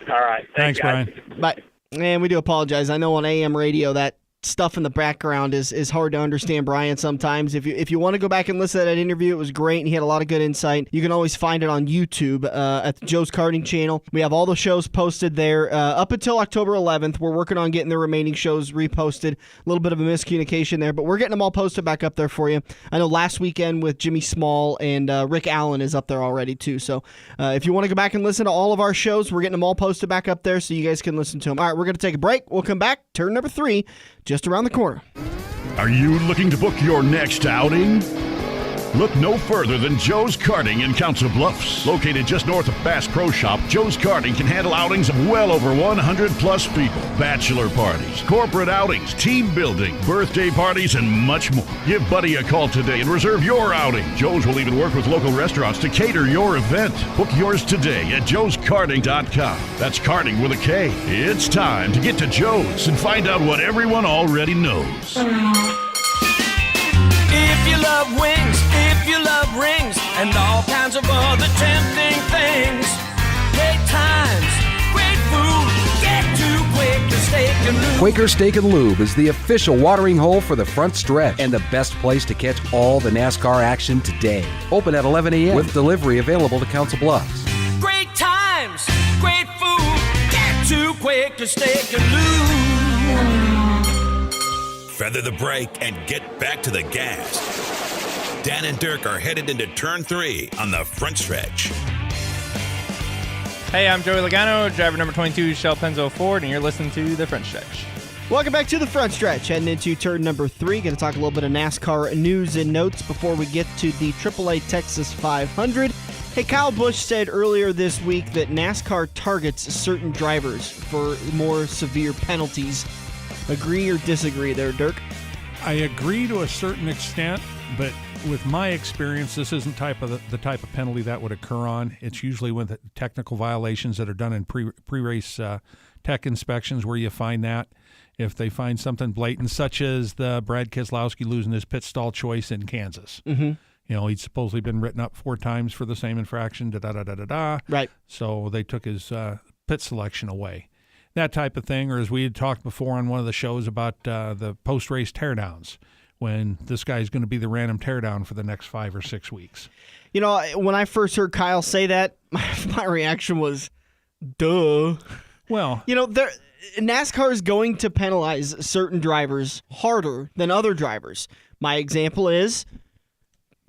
All right. Thanks, Bryan. Bye. And we do apologize. I know on AM radio that stuff in the background is hard to understand Bryan sometimes. If you want to go back and listen to that interview, it was great, and he had a lot of good insight. You can always find it on YouTube at the Joe's Karting channel. We have all the shows posted there up until October 11th. We're working on getting the remaining shows reposted. A little bit of a miscommunication there, but we're getting them all posted back up there for you. I know last weekend with Jimmy Small and Rick Allen is up there already too. So if you want to go back and listen to all of our shows, we're getting them all posted back up there so you guys can listen to them. All right, we're going to take a break. We'll come back. Turn number 3. Just around the corner. Are you looking to book your next outing? Look no further than Joe's Karting in Council Bluffs. Located just north of Bass Pro Shop, Joe's Karting can handle outings of well over 100-plus people. Bachelor parties, corporate outings, team building, birthday parties, and much more. Give Buddy a call today and reserve your outing. Joe's will even work with local restaurants to cater your event. Book yours today at joeskarting.com. That's karting with a K. It's time to get to Joe's and find out what everyone already knows. If you love wings, if you love rings, and all kinds of other tempting things, great times, great food, get to Quaker Steak and Lube. Quaker Steak and Lube is the official watering hole for the front stretch and the best place to catch all the NASCAR action today. Open at 11 a.m. with delivery available to Council Bluffs. Great times, great food, get to Quaker Steak and Lube. Feather the brake and get back to the gas. Dan and Dirk are headed into turn 3 on the front stretch. Hey, I'm Joey Logano, driver number 22, Shell Penzo Ford, and you're listening to The Front Stretch. Welcome back to the front stretch. Heading into turn number 3. Going to talk a little bit of NASCAR news and notes before we get to the AAA Texas 500. Hey, Kyle Busch said earlier this week that NASCAR targets certain drivers for more severe penalties. Agree or disagree there, Dirk? I agree to a certain extent, but with my experience, this isn't the type of penalty that would occur on. It's usually with technical violations that are done in pre-race tech inspections where you find that. If they find something blatant, such as the Brad Keselowski losing his pit stall choice in Kansas. Mm-hmm. You know, he'd supposedly been written up 4 times for the same infraction, da-da-da-da-da-da. Right. So they took his pit selection away. That type of thing, or as we had talked before on one of the shows about the post-race teardowns, when this guy's going to be the random teardown for the next 5 or 6 weeks. You know, when I first heard Kyle say that, my reaction was, duh. Well, you know, NASCAR is going to penalize certain drivers harder than other drivers. My example is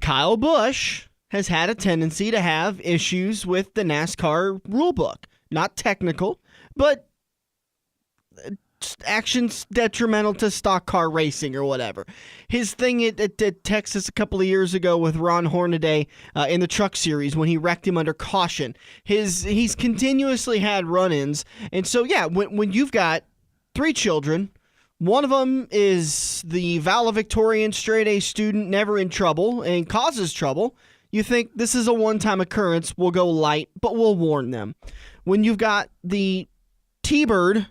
Kyle Busch has had a tendency to have issues with the NASCAR rulebook. Not technical, but actions detrimental to stock car racing or whatever. His thing at Texas a couple of years ago with Ron Hornaday in the Truck Series when he wrecked him under caution. He's continuously had run-ins. And so, yeah, when you've got 3 children, one of them is the valedictorian straight-A student, never in trouble and causes trouble, you think this is a one-time occurrence, we'll go light, but we'll warn them. When you've got the T-Bird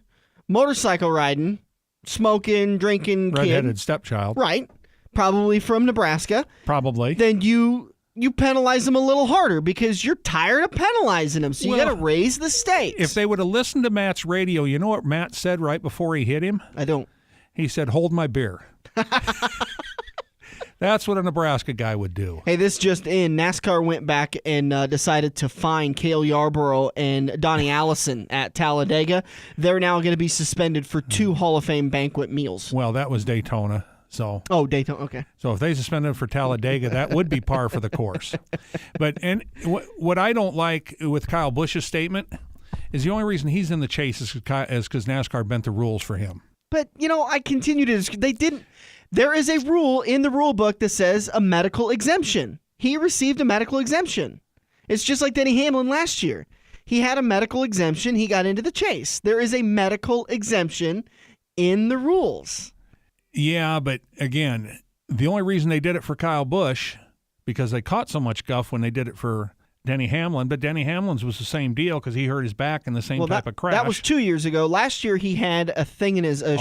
motorcycle riding, smoking, drinking redheaded stepchild. Right. Probably from Nebraska. Probably. Then you penalize them a little harder because you're tired of penalizing them. So you got to raise the stakes. If they would have listened to Matt's radio, you know what Matt said right before he hit him? I don't. He said, "Hold my beer." That's what a Nebraska guy would do. Hey, this just in. NASCAR went back and decided to fine Cale Yarborough and Donnie Allison at Talladega. They're now going to be suspended for 2 Hall of Fame banquet meals. Well, that was Daytona. So Daytona, okay. So if they suspended him for Talladega, that would be par for the course. But what I don't like with Kyle Busch's statement is the only reason he's in the chase is because NASCAR bent the rules for him. But, you know, I continue to – they didn't – there is a rule in the rule book that says a medical exemption. He received a medical exemption. It's just like Denny Hamlin last year. He had a medical exemption. He got into the chase. There is a medical exemption in the rules. Yeah, but again, the only reason they did it for Kyle Busch, because they caught so much guff when they did it for Denny Hamlin, but Denny Hamlin's was the same deal because he hurt his back in the same type of crash. That was 2 years ago. Last year he had a thing in his a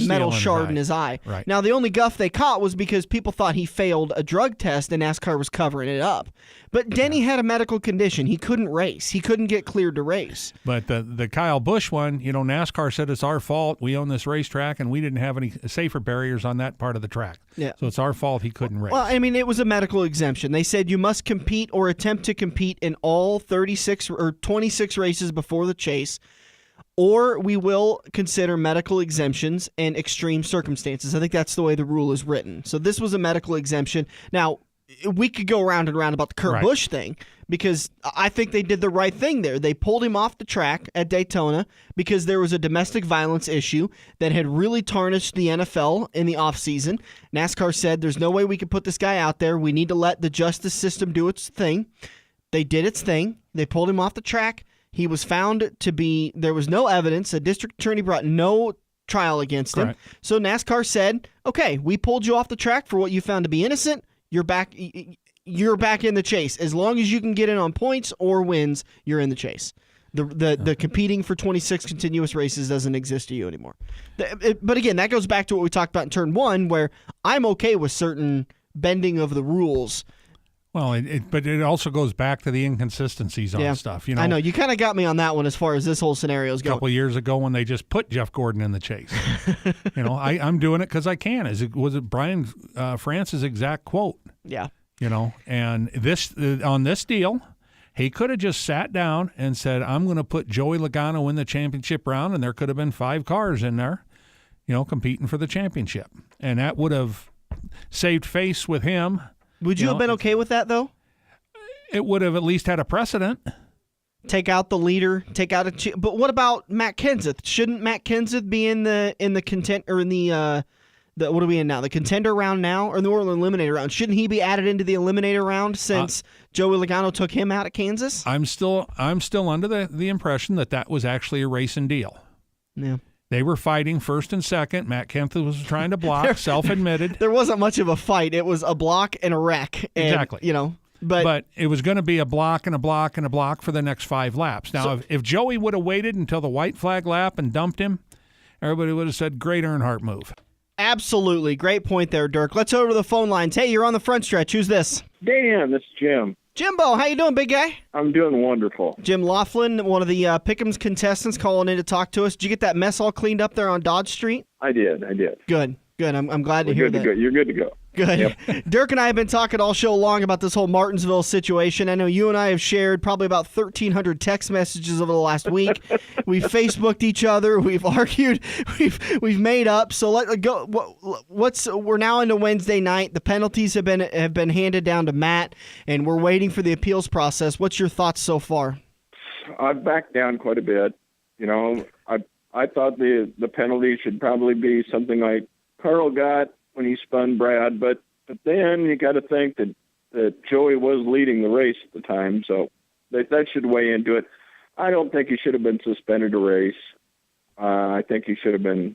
metal shard in his eye. Right. Now the only guff they caught was because people thought he failed a drug test and NASCAR was covering it up. But Denny had a medical condition. He couldn't race. He couldn't get cleared to race. But the Kyle Busch one, you know, NASCAR said it's our fault. We own this racetrack, and we didn't have any safer barriers on that part of the track. Yeah. So it's our fault he couldn't race. Well, I mean, it was a medical exemption. They said you must compete or attempt to compete in all 36 or 26 races before the chase, or we will consider medical exemptions and extreme circumstances. I think that's the way the rule is written. So this was a medical exemption. Now, we could go round and round about the Kurt Busch thing, because I think they did the right thing there. They pulled him off the track at Daytona because there was a domestic violence issue that had really tarnished the NFL in the offseason. NASCAR said, there's no way we could put this guy out there. We need to let the justice system do its thing. They did its thing. They pulled him off the track. He was found to be, there was no evidence. A district attorney brought no trial against him. So NASCAR said, okay, we pulled you off the track for what you found to be innocent. You're back in the chase. As long as you can get in on points or wins, you're in the chase. The competing for 26 continuous races doesn't exist to you anymore. But again, that goes back to what we talked about in turn 1, where I'm okay with certain bending of the rules. Well, but it also goes back to the inconsistencies on stuff. You know, I know you kind of got me on that one as far as this whole scenario is going. A couple of years ago, when they just put Jeff Gordon in the chase, I'm doing it because I can. Was it Bryan France's exact quote? Yeah. And this on this deal, he could have just sat down and said, "I'm going to put Joey Logano in the championship round," and there could have been 5 cars in there, competing for the championship, and that would have saved face with him. Would you have been okay with that, though? It would have at least had a precedent. Take out the leader, take out but what about Matt Kenseth? Shouldn't Matt Kenseth be in the content or in the what are we in now? The contender round now, or the eliminator round? Shouldn't he be added into the eliminator round since Joey Logano took him out at Kansas? I'm still under the impression that was actually a racing deal. Yeah. They were fighting first and second. Matt Kenseth was trying to block, self-admitted. There wasn't much of a fight. It was a block and a wreck. And, exactly. But it was going to be a block and a block and a block for the next 5 laps. Now, if Joey would have waited until the white flag lap and dumped him, everybody would have said, great Earnhardt move. Absolutely. Great point there, Dirk. Let's over to the phone lines. Hey, you're on the front stretch. Who's this? Dan, this is Jim. Jimbo, how you doing, big guy? I'm doing wonderful. Jim Laughlin, one of the Pick'em's contestants, calling in to talk to us. Did you get that mess all cleaned up there on Dodge Street? I did. Good. I'm glad to hear that. You're good to go. Good. Yep. Dirk and I have been talking all show long about this whole Martinsville situation. I know you and I have shared probably about 1,300 text messages over the last week. We've Facebooked each other. We've argued. We've made up. So let go. We're now into Wednesday night. The penalties have been handed down to Matt, and we're waiting for the appeals process. What's your thoughts so far? I've backed down quite a bit. I thought the penalty should probably be something like Carl got when he spun Brad, but then you got to think that Joey was leading the race at the time, so that should weigh into it. I don't think he should have been suspended a race. I think he should have been.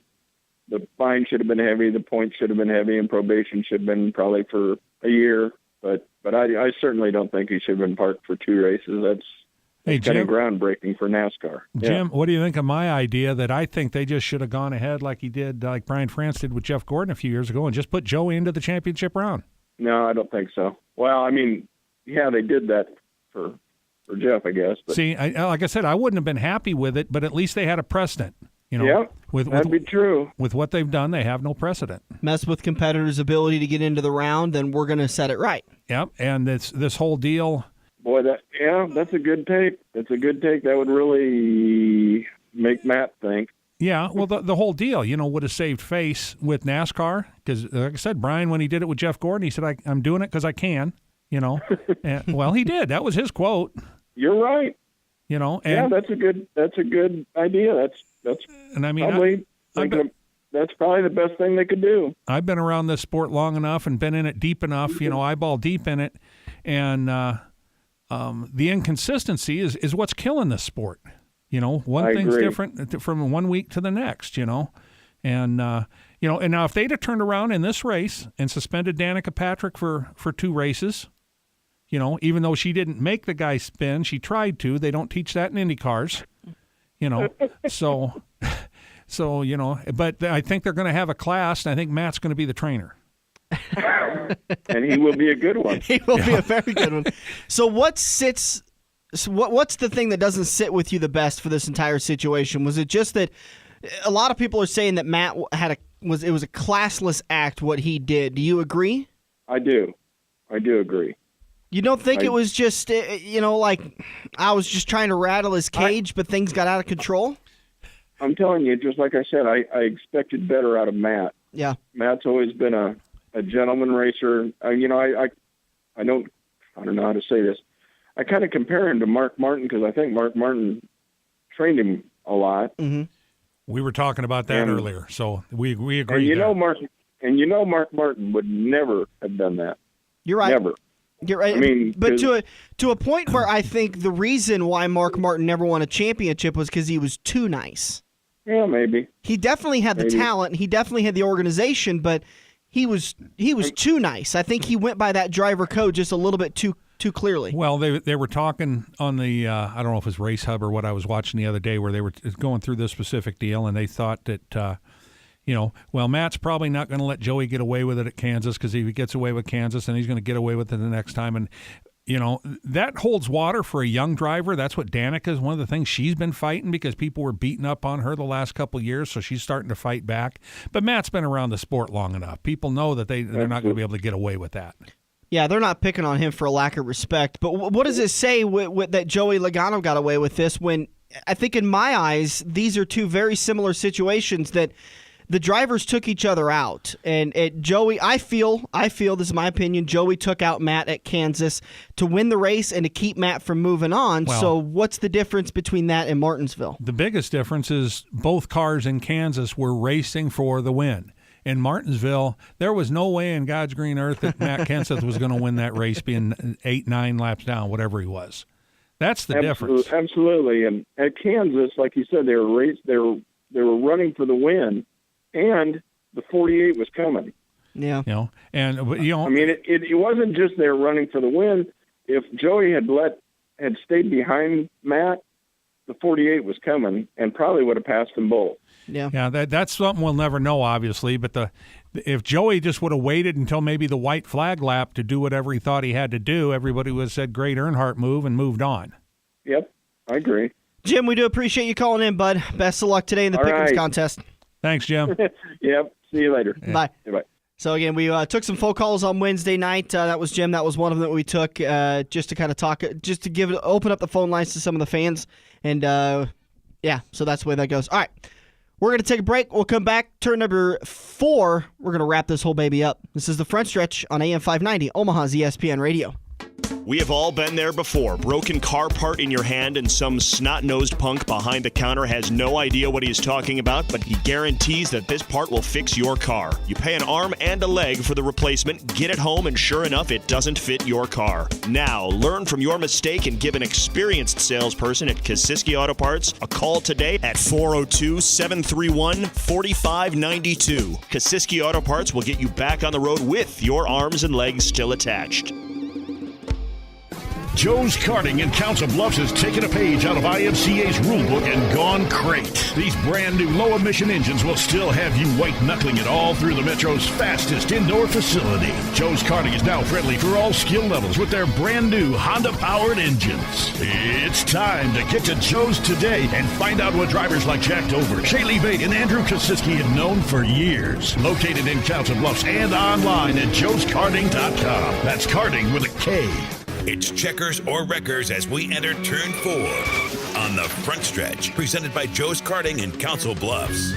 The fine should have been heavy, the points should have been heavy, and probation should have been probably for a year. But I certainly don't think he should have been parked for 2 races. That's kind of groundbreaking for NASCAR. Jim, what do you think of my idea that I think they just should have gone ahead like Bryan France did with Jeff Gordon a few years ago and just put Joey into the championship round? No, I don't think so. Well, I mean, yeah, they did that for Jeff, I guess. But. See, like I said, I wouldn't have been happy with it, but at least they had a precedent. That'd be true. With what they've done, they have no precedent. Mess with competitors' ability to get into the round, then we're going to set it right. Yep, and this whole deal. Boy, that's a good take. That's a good take. That would really make Matt think. Yeah, well, the whole deal, would have saved face with NASCAR because, like I said, Bryan, when he did it with Jeff Gordon, he said, I'm doing it because I can, And, well, he did. That was his quote. You're right. And that's a good idea. That's and I mean, probably that's probably the best thing they could do. I've been around this sport long enough and been in it deep enough, eyeball deep in it, and the inconsistency is what's killing this sport. One thing's different from one week to the next, and and now if they'd have turned around in this race and suspended Danica Patrick for 2 races, even though she didn't make the guy spin, she tried to. They don't teach that in Indy cars, so but I think they're going to have a class, and I think Matt's going to be the trainer. And he will be a good one. He will be a very good one. So what's the thing that doesn't sit with you the best for this entire situation? Was it just that a lot of people are saying that Matt it was a classless act what he did? Do you agree? I do agree. You don't think it was just like I was just trying to rattle his cage, but things got out of control? I'm telling you, just like I said, I expected better out of Matt. Yeah, Matt's always been a gentleman racer. I I don't know how to say this. I kind of compare him to Mark Martin because I think Mark Martin trained him a lot. Mm-hmm. We were talking about that earlier, so we agree. And you know Mark Martin would never have done that. You're right. Never. You're right. I mean, but to a point where I think the reason why Mark Martin never won a championship was because he was too nice. Yeah, maybe. He definitely had the talent. He definitely had the organization, but he was too nice. I think he went by that driver code just a little bit too clearly. Well, they were talking on the I don't know if it was Race Hub or what I was watching the other day, where they were going through this specific deal, and they thought that well, Matt's probably not going to let Joey get away with it at Kansas, because if he gets away with Kansas, then he's going to get away with it the next time. And, that holds water for a young driver. That's what Danica is, one of the things she's been fighting, because people were beating up on her the last couple of years, so she's starting to fight back. But Matt's been around the sport long enough. People know that they're not going to be able to get away with that. Yeah, they're not picking on him for a lack of respect. But what does it say that Joey Logano got away with this, when I think in my eyes these are two very similar situations that the drivers took each other out, and Joey, I feel this is my opinion, Joey took out Matt at Kansas to win the race and to keep Matt from moving on. Well, so what's the difference between that and Martinsville? The biggest difference is both cars in Kansas were racing for the win. In Martinsville, there was no way in God's green earth that Matt Kenseth was going to win that race, being 8-9 laps down, whatever he was. That's the difference. Absolutely. And at Kansas, like you said, they were running for the win. And the 48 was coming. Yeah. I mean, it wasn't just they were running for the win. If Joey had stayed behind Matt, the 48 was coming and probably would have passed them both. Yeah. Yeah, that's something we'll never know, obviously. But if Joey just would have waited until maybe the white flag lap to do whatever he thought he had to do, everybody would have said, great Earnhardt move, and moved on. Yep, I agree. Jim, we do appreciate you calling in, bud. Best of luck today in the Pickens contest. Thanks, Jim. Yep. See you later. Yeah. Bye. Bye. So, again, we took some phone calls on Wednesday night. That was Jim. That was one of them that we took just to kind of talk, just to open up the phone lines to some of the fans. And, so that's the way that goes. All right. We're going to take a break. We'll come back. Turn number 4. We're going to wrap this whole baby up. This is The Front Stretch on AM 590, Omaha's ESPN Radio. We have all been there before. Broken car part in your hand and some snot-nosed punk behind the counter has no idea what he's talking about, but he guarantees that this part will fix your car. You pay an arm and a leg for the replacement, get it home, and sure enough, it doesn't fit your car. Now, learn from your mistake and give an experienced salesperson at Kosiski Auto Parts a call today at 402-731-4592. Kosiski Auto Parts will get you back on the road with your arms and legs still attached. Joe's Karting in Council Bluffs has taken a page out of IMCA's rulebook and gone crate. These brand new low-emission engines will still have you white-knuckling it all through the Metro's fastest indoor facility. Joe's Karting is now friendly for all skill levels with their brand new Honda-powered engines. It's time to get to Joe's today and find out what drivers like Jack Dover, Shaylee Bate, and Andrew Kosiski have known for years. Located in Council Bluffs and online at joeskarting.com. That's karting with a K. It's checkers or wreckers as we enter turn 4 on The Front Stretch, presented by Joe's Karting in Council Bluffs.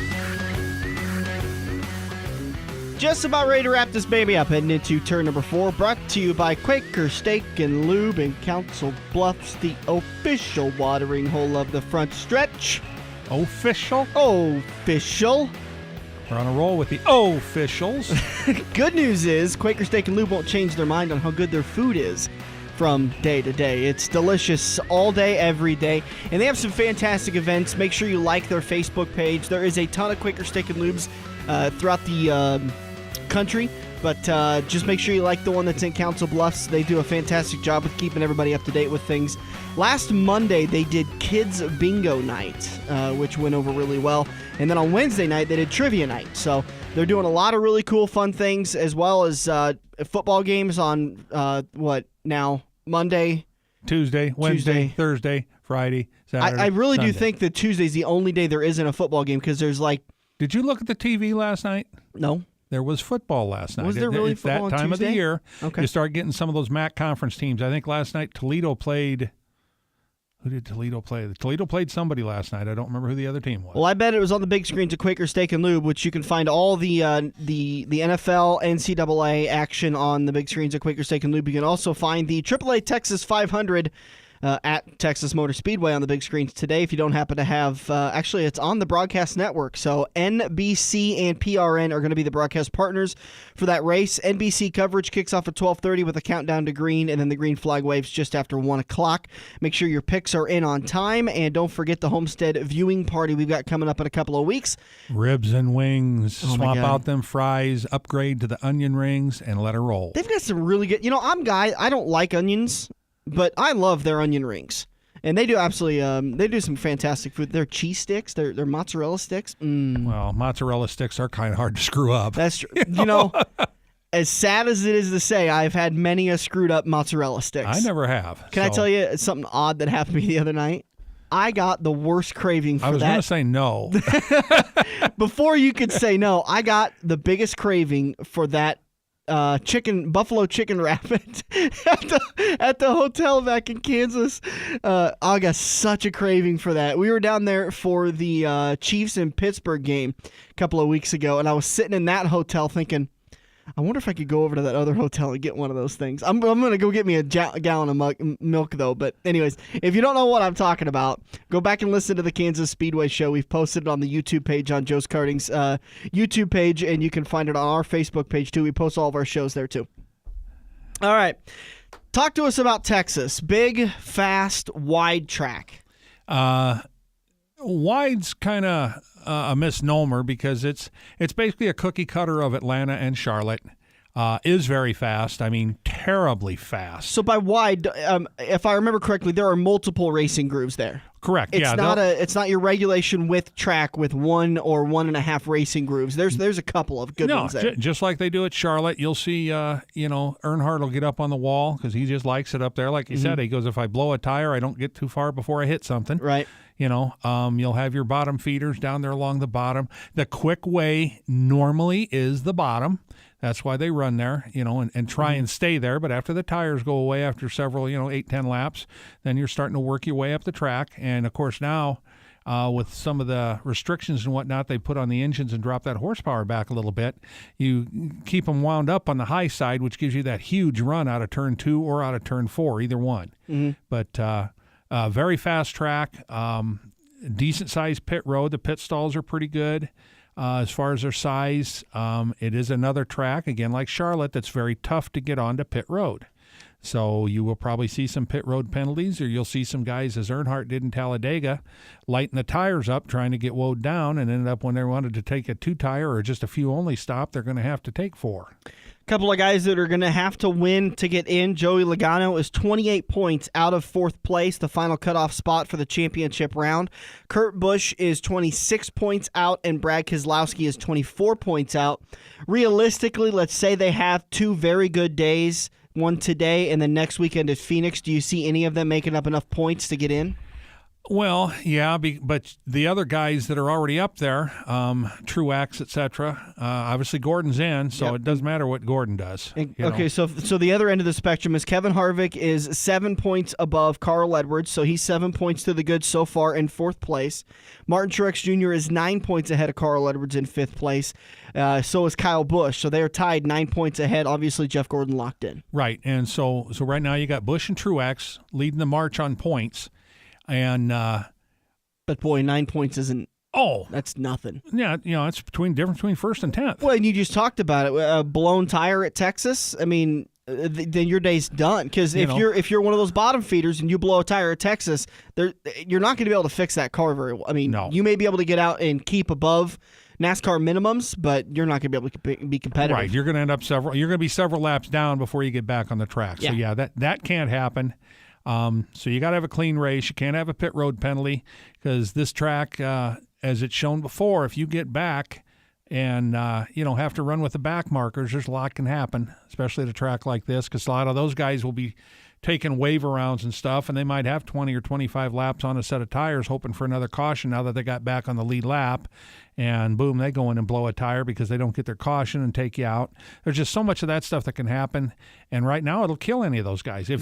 Just about ready to wrap this baby up, heading into turn number 4, brought to you by Quaker Steak and Lube in Council Bluffs, the official watering hole of The Front Stretch. Official? Official. We're on a roll with the officials. Good news is Quaker Steak and Lube won't change their mind on how good their food is from day to day. It's delicious all day, every day. And they have some fantastic events. Make sure you like their Facebook page. There is a ton of Quaker Steak and Lubes throughout the country. But just make sure you like the one that's in Council Bluffs. They do a fantastic job with keeping everybody up to date with things. Last Monday, they did Kids Bingo Night, which went over really well. And then on Wednesday night, they did Trivia Night. So they're doing a lot of really cool, fun things, as well as football games on, Monday, Tuesday, Wednesday, Thursday, Friday, Saturday. I really Sunday. do think that Tuesday's the only day there isn't a football game, because there's like... Did you look at the TV last night? No. There was football last night. Was there really football on That time Tuesday? of the year, Okay. you start getting some of those MAC conference teams. I think last night Toledo played, Who did Toledo play? Toledo played somebody last night. I don't remember who the other team was. Well, I bet it was on the big screens at Quaker Steak and Lube, which you can find all the NFL, NCAA action on the big screens at Quaker Steak and Lube. You can also find the AAA Texas 500 at Texas Motor Speedway on the big screens today. If you don't happen to have, actually, it's on the broadcast network. So NBC and PRN are going to be the broadcast partners for that race. NBC coverage kicks off at 12:30 with a countdown to green, and then the green flag waves just after 1 o'clock. Make sure your picks are in on time, and don't forget the Homestead viewing party we've got coming up in a couple of weeks. Ribs and wings, swap God. out them fries, upgrade to the onion rings, and let her roll. They've got some really good, I don't like onions, but I love their onion rings. And they do absolutely, they do some fantastic food. Their cheese sticks, their mozzarella sticks. Well, mozzarella sticks are kind of hard to screw up. That's true. You know, as sad as it is to say, I've had many a screwed up mozzarella sticks. I never have. Can I tell you something odd that happened to me the other night? I got the worst craving for that. I was going to say no. Before you could say no, I got the biggest craving for that buffalo chicken rabbit at the hotel back in Kansas. I got such a craving for that. We were down there for the Chiefs and Pittsburgh game a couple of weeks ago, and I was sitting in that hotel thinking, I wonder if I could go over to that other hotel and get one of those things. I'm going to go get me a gallon of milk, though. But anyways, if you don't know what I'm talking about, go back and listen to the Kansas Speedway Show. We've posted it on the YouTube page on Joe's Karting's YouTube page, and you can find it on our Facebook page, too. We post all of our shows there, too. All right. Talk to us about Texas. Big, fast, wide track. Wide's kind of a misnomer because it's basically a cookie cutter of Atlanta and Charlotte. Is very fast. I mean, terribly fast. So by wide, if I remember correctly, there are multiple racing grooves there. Correct. It's not your regulation width track with 1 or 1.5 racing grooves. There's a couple of good ones there. Just like they do at Charlotte, you'll see. Earnhardt will get up on the wall because he just likes it up there. Like you said, he goes, if I blow a tire, I don't get too far before I hit something. Right. You'll have your bottom feeders down there along the bottom. The quick way normally is the bottom. That's why they run there, and try and stay there. But after the tires go away after several, 8-10 laps, then you're starting to work your way up the track. And, of course, now with some of the restrictions and whatnot they put on the engines and drop that horsepower back a little bit, you keep them wound up on the high side, which gives you that huge run out of Turn 2 or out of Turn 4, either one. Mm-hmm. But very fast track, decent-sized pit road. The pit stalls are pretty good. As far as their size, it is another track, again, like Charlotte, that's very tough to get onto pit road. So you will probably see some pit road penalties, or you'll see some guys, as Earnhardt did in Talladega, lighten the tires up, trying to get woed down, and ended up when they wanted to take a 2-tire or just a few only stop, they're going to have to take 4. Couple of guys that are going to have to win to get in. Joey Logano is 28 points out of 4th place, the final cutoff spot for the championship round. Kurt Busch is 26 points out, and Brad Keselowski is 24 points out. Realistically, let's say they have 2 very good days, one today and then next weekend at Phoenix. Do you see any of them making up enough points to get in? Well, yeah, but the other guys that are already up there, Truex, etc., obviously Gordon's in, so It doesn't matter what Gordon does. Okay, so the other end of the spectrum is Kevin Harvick is 7 points above Carl Edwards, so he's 7 points to the good so far in 4th place. Martin Truex Jr. is 9 points ahead of Carl Edwards in 5th place. So is Kyle Busch, so they are tied 9 points ahead. Obviously, Jeff Gordon locked in. Right, and so right now you got Busch and Truex leading the march on points. And but boy, 9 points isn't. Oh, that's nothing. Yeah, it's difference between 1st and 10th. Well, and you just talked about it. A blown tire at Texas. I mean, then your day's done. Because if you're one of those bottom feeders and you blow a tire at Texas, you're not going to be able to fix that car very well. I mean, You may be able to get out and keep above NASCAR minimums, but you're not going to be able to be competitive. Right, you're going to end up You're going to be several laps down before you get back on the track. So that can't happen. So you got to have a clean race. You can't have a pit road penalty because this track, as it's shown before, if you get back and have to run with the back markers, there's a lot can happen, especially at a track like this, because a lot of those guys will be taking wave arounds and stuff, and they might have 20 or 25 laps on a set of tires hoping for another caution now that they got back on the lead lap, and boom, they go in and blow a tire because they don't get their caution and take you out. There's just so much of that stuff that can happen, and right now it'll kill any of those guys. If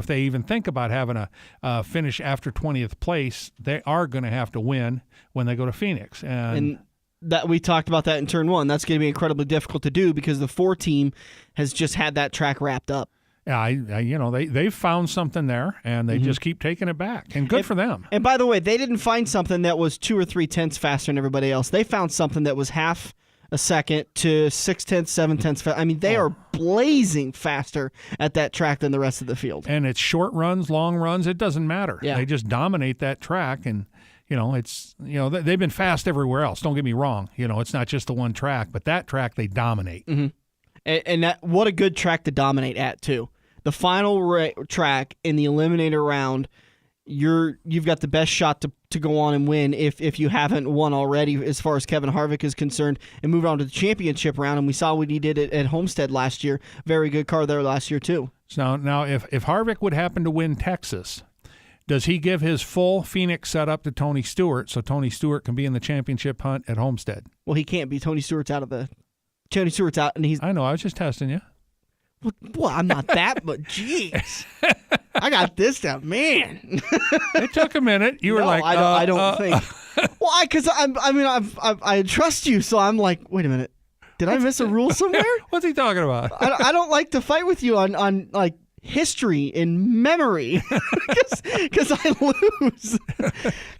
they even think about having a finish after 20th place, they are going to have to win when they go to Phoenix. And that we talked about that in turn 1. That's going to be incredibly difficult to do because the 4 team has just had that track wrapped up. Yeah, they've found something there, and they just keep taking it back, and good for them. And by the way, they didn't find something that was 2 or 3 tenths faster than everybody else. They found something that was half a second to 6 tenths, 7 tenths faster. I mean, they are blazing faster at that track than the rest of the field. And it's short runs, long runs, it doesn't matter. Yeah. They just dominate that track, and they've been fast everywhere else. Don't get me wrong. It's not just the one track, but that track they dominate. Mm-hmm. And that, what a good track to dominate at too. The final track in the eliminator round, you've got the best shot to go on and win if you haven't won already as far as Kevin Harvick is concerned, and move on to the championship round. And we saw what he did at Homestead last year. Very good car there last year too. So now if Harvick would happen to win Texas, does he give his full Phoenix setup to Tony Stewart so Tony Stewart can be in the championship hunt at Homestead? Well, he can't be. Tony Stewart's out, and he's. I know. I was just testing you. Well, I'm not that, but jeez, I got this down, man. It took a minute. You were like, I don't think. Well, because I trust you, so I'm like, wait a minute, did I miss a rule somewhere? What's he talking about? I don't like to fight with you on like history and memory because I lose.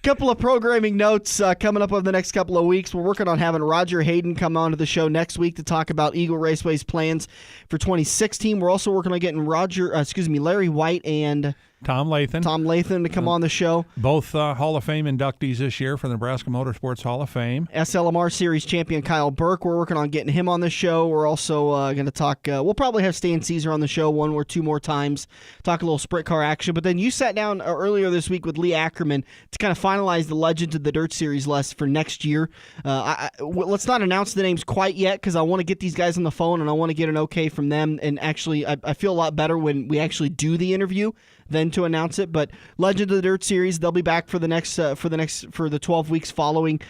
Couple of programming notes coming up over the next couple of weeks. We're working on having Roger Hayden come on to the show next week to talk about Eagle Raceway's plans for 2016. We're also working on getting Larry White and Tom Lathan to come on the show. Both Hall of Fame inductees this year for the Nebraska Motorsports Hall of Fame. SLMR Series champion Kyle Burke, we're working on getting him on the show. We're also going to talk, we'll probably have Stan Caesar on the show 1 or 2 more times, talk a little sprint car action. But then you sat down earlier this week with Lee Ackerman to kind of finalize the Legends of the Dirt Series list for next year. Let's not announce the names quite yet because I want to get these guys on the phone and I want to get an okay from them. And actually, I feel a lot better when we actually do the interview than to announce it. But Legend of the Dirt Series, they'll be back for the 12 weeks following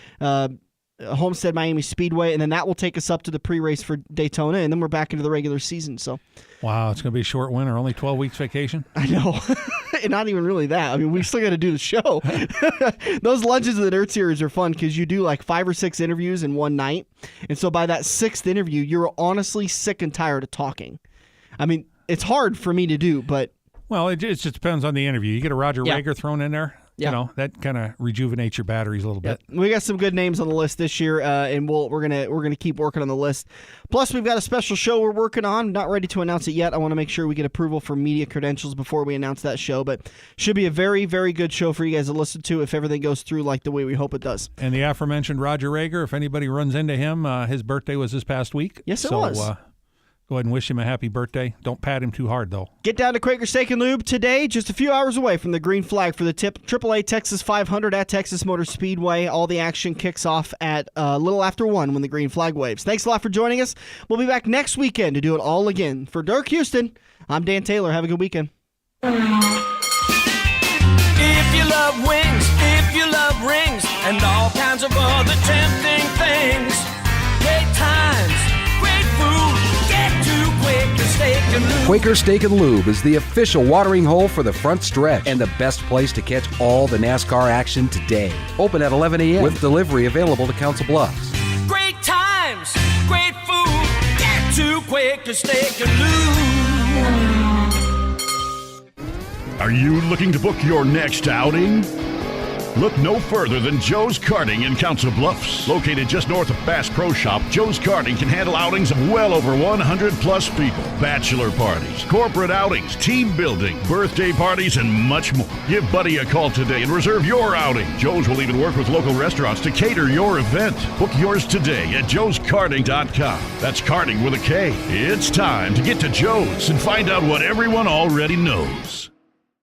Homestead Miami Speedway, and then that will take us up to the pre-race for Daytona, and then we're back into the regular season. So, wow, it's going to be a short winter, only 12 weeks vacation. I know, and not even really that. I mean, we still got to do the show. Those Legends of the Dirt Series are fun because you do like 5 or 6 interviews in one night, and so by that 6th interview, you're honestly sick and tired of talking. I mean, it's hard for me to do, but. Well, it just depends on the interview. You get a Roger Rager thrown in there, that kind of rejuvenates your batteries a little bit. We got some good names on the list this year, and we're gonna keep working on the list. Plus, we've got a special show we're working on. Not ready to announce it yet. I want to make sure we get approval for media credentials before we announce that show. But should be a very, very good show for you guys to listen to if everything goes through like the way we hope it does. And the aforementioned Roger Rager, if anybody runs into him, his birthday was this past week. Yes, it was. Go ahead and wish him a happy birthday. Don't pat him too hard, though. Get down to Quaker Steak and Lube today, just a few hours away from the green flag for the AAA Texas 500 at Texas Motor Speedway. All the action kicks off at a little after 1 when the green flag waves. Thanks a lot for joining us. We'll be back next weekend to do it all again. For Dirk Houston, I'm Dan Taylor. Have a good weekend. If you love wings, if you love rings, and all kinds of other tempting things, great times, great food, get to Quaker Steak and Lube. Quaker Steak and Lube is the official watering hole for the front stretch and the best place to catch all the NASCAR action today. Open at 11 a.m. with delivery available to Council Bluffs. Great times, great food, get to Quaker Steak and Lube. Are you looking to book your next outing? Look no further than Joe's Karting in Council Bluffs. Located just north of Bass Pro Shop, Joe's Karting can handle outings of well over 100-plus people. Bachelor parties, corporate outings, team building, birthday parties, and much more. Give Buddy a call today and reserve your outing. Joe's will even work with local restaurants to cater your event. Book yours today at joeskarting.com. That's karting with a K. It's time to get to Joe's and find out what everyone already knows.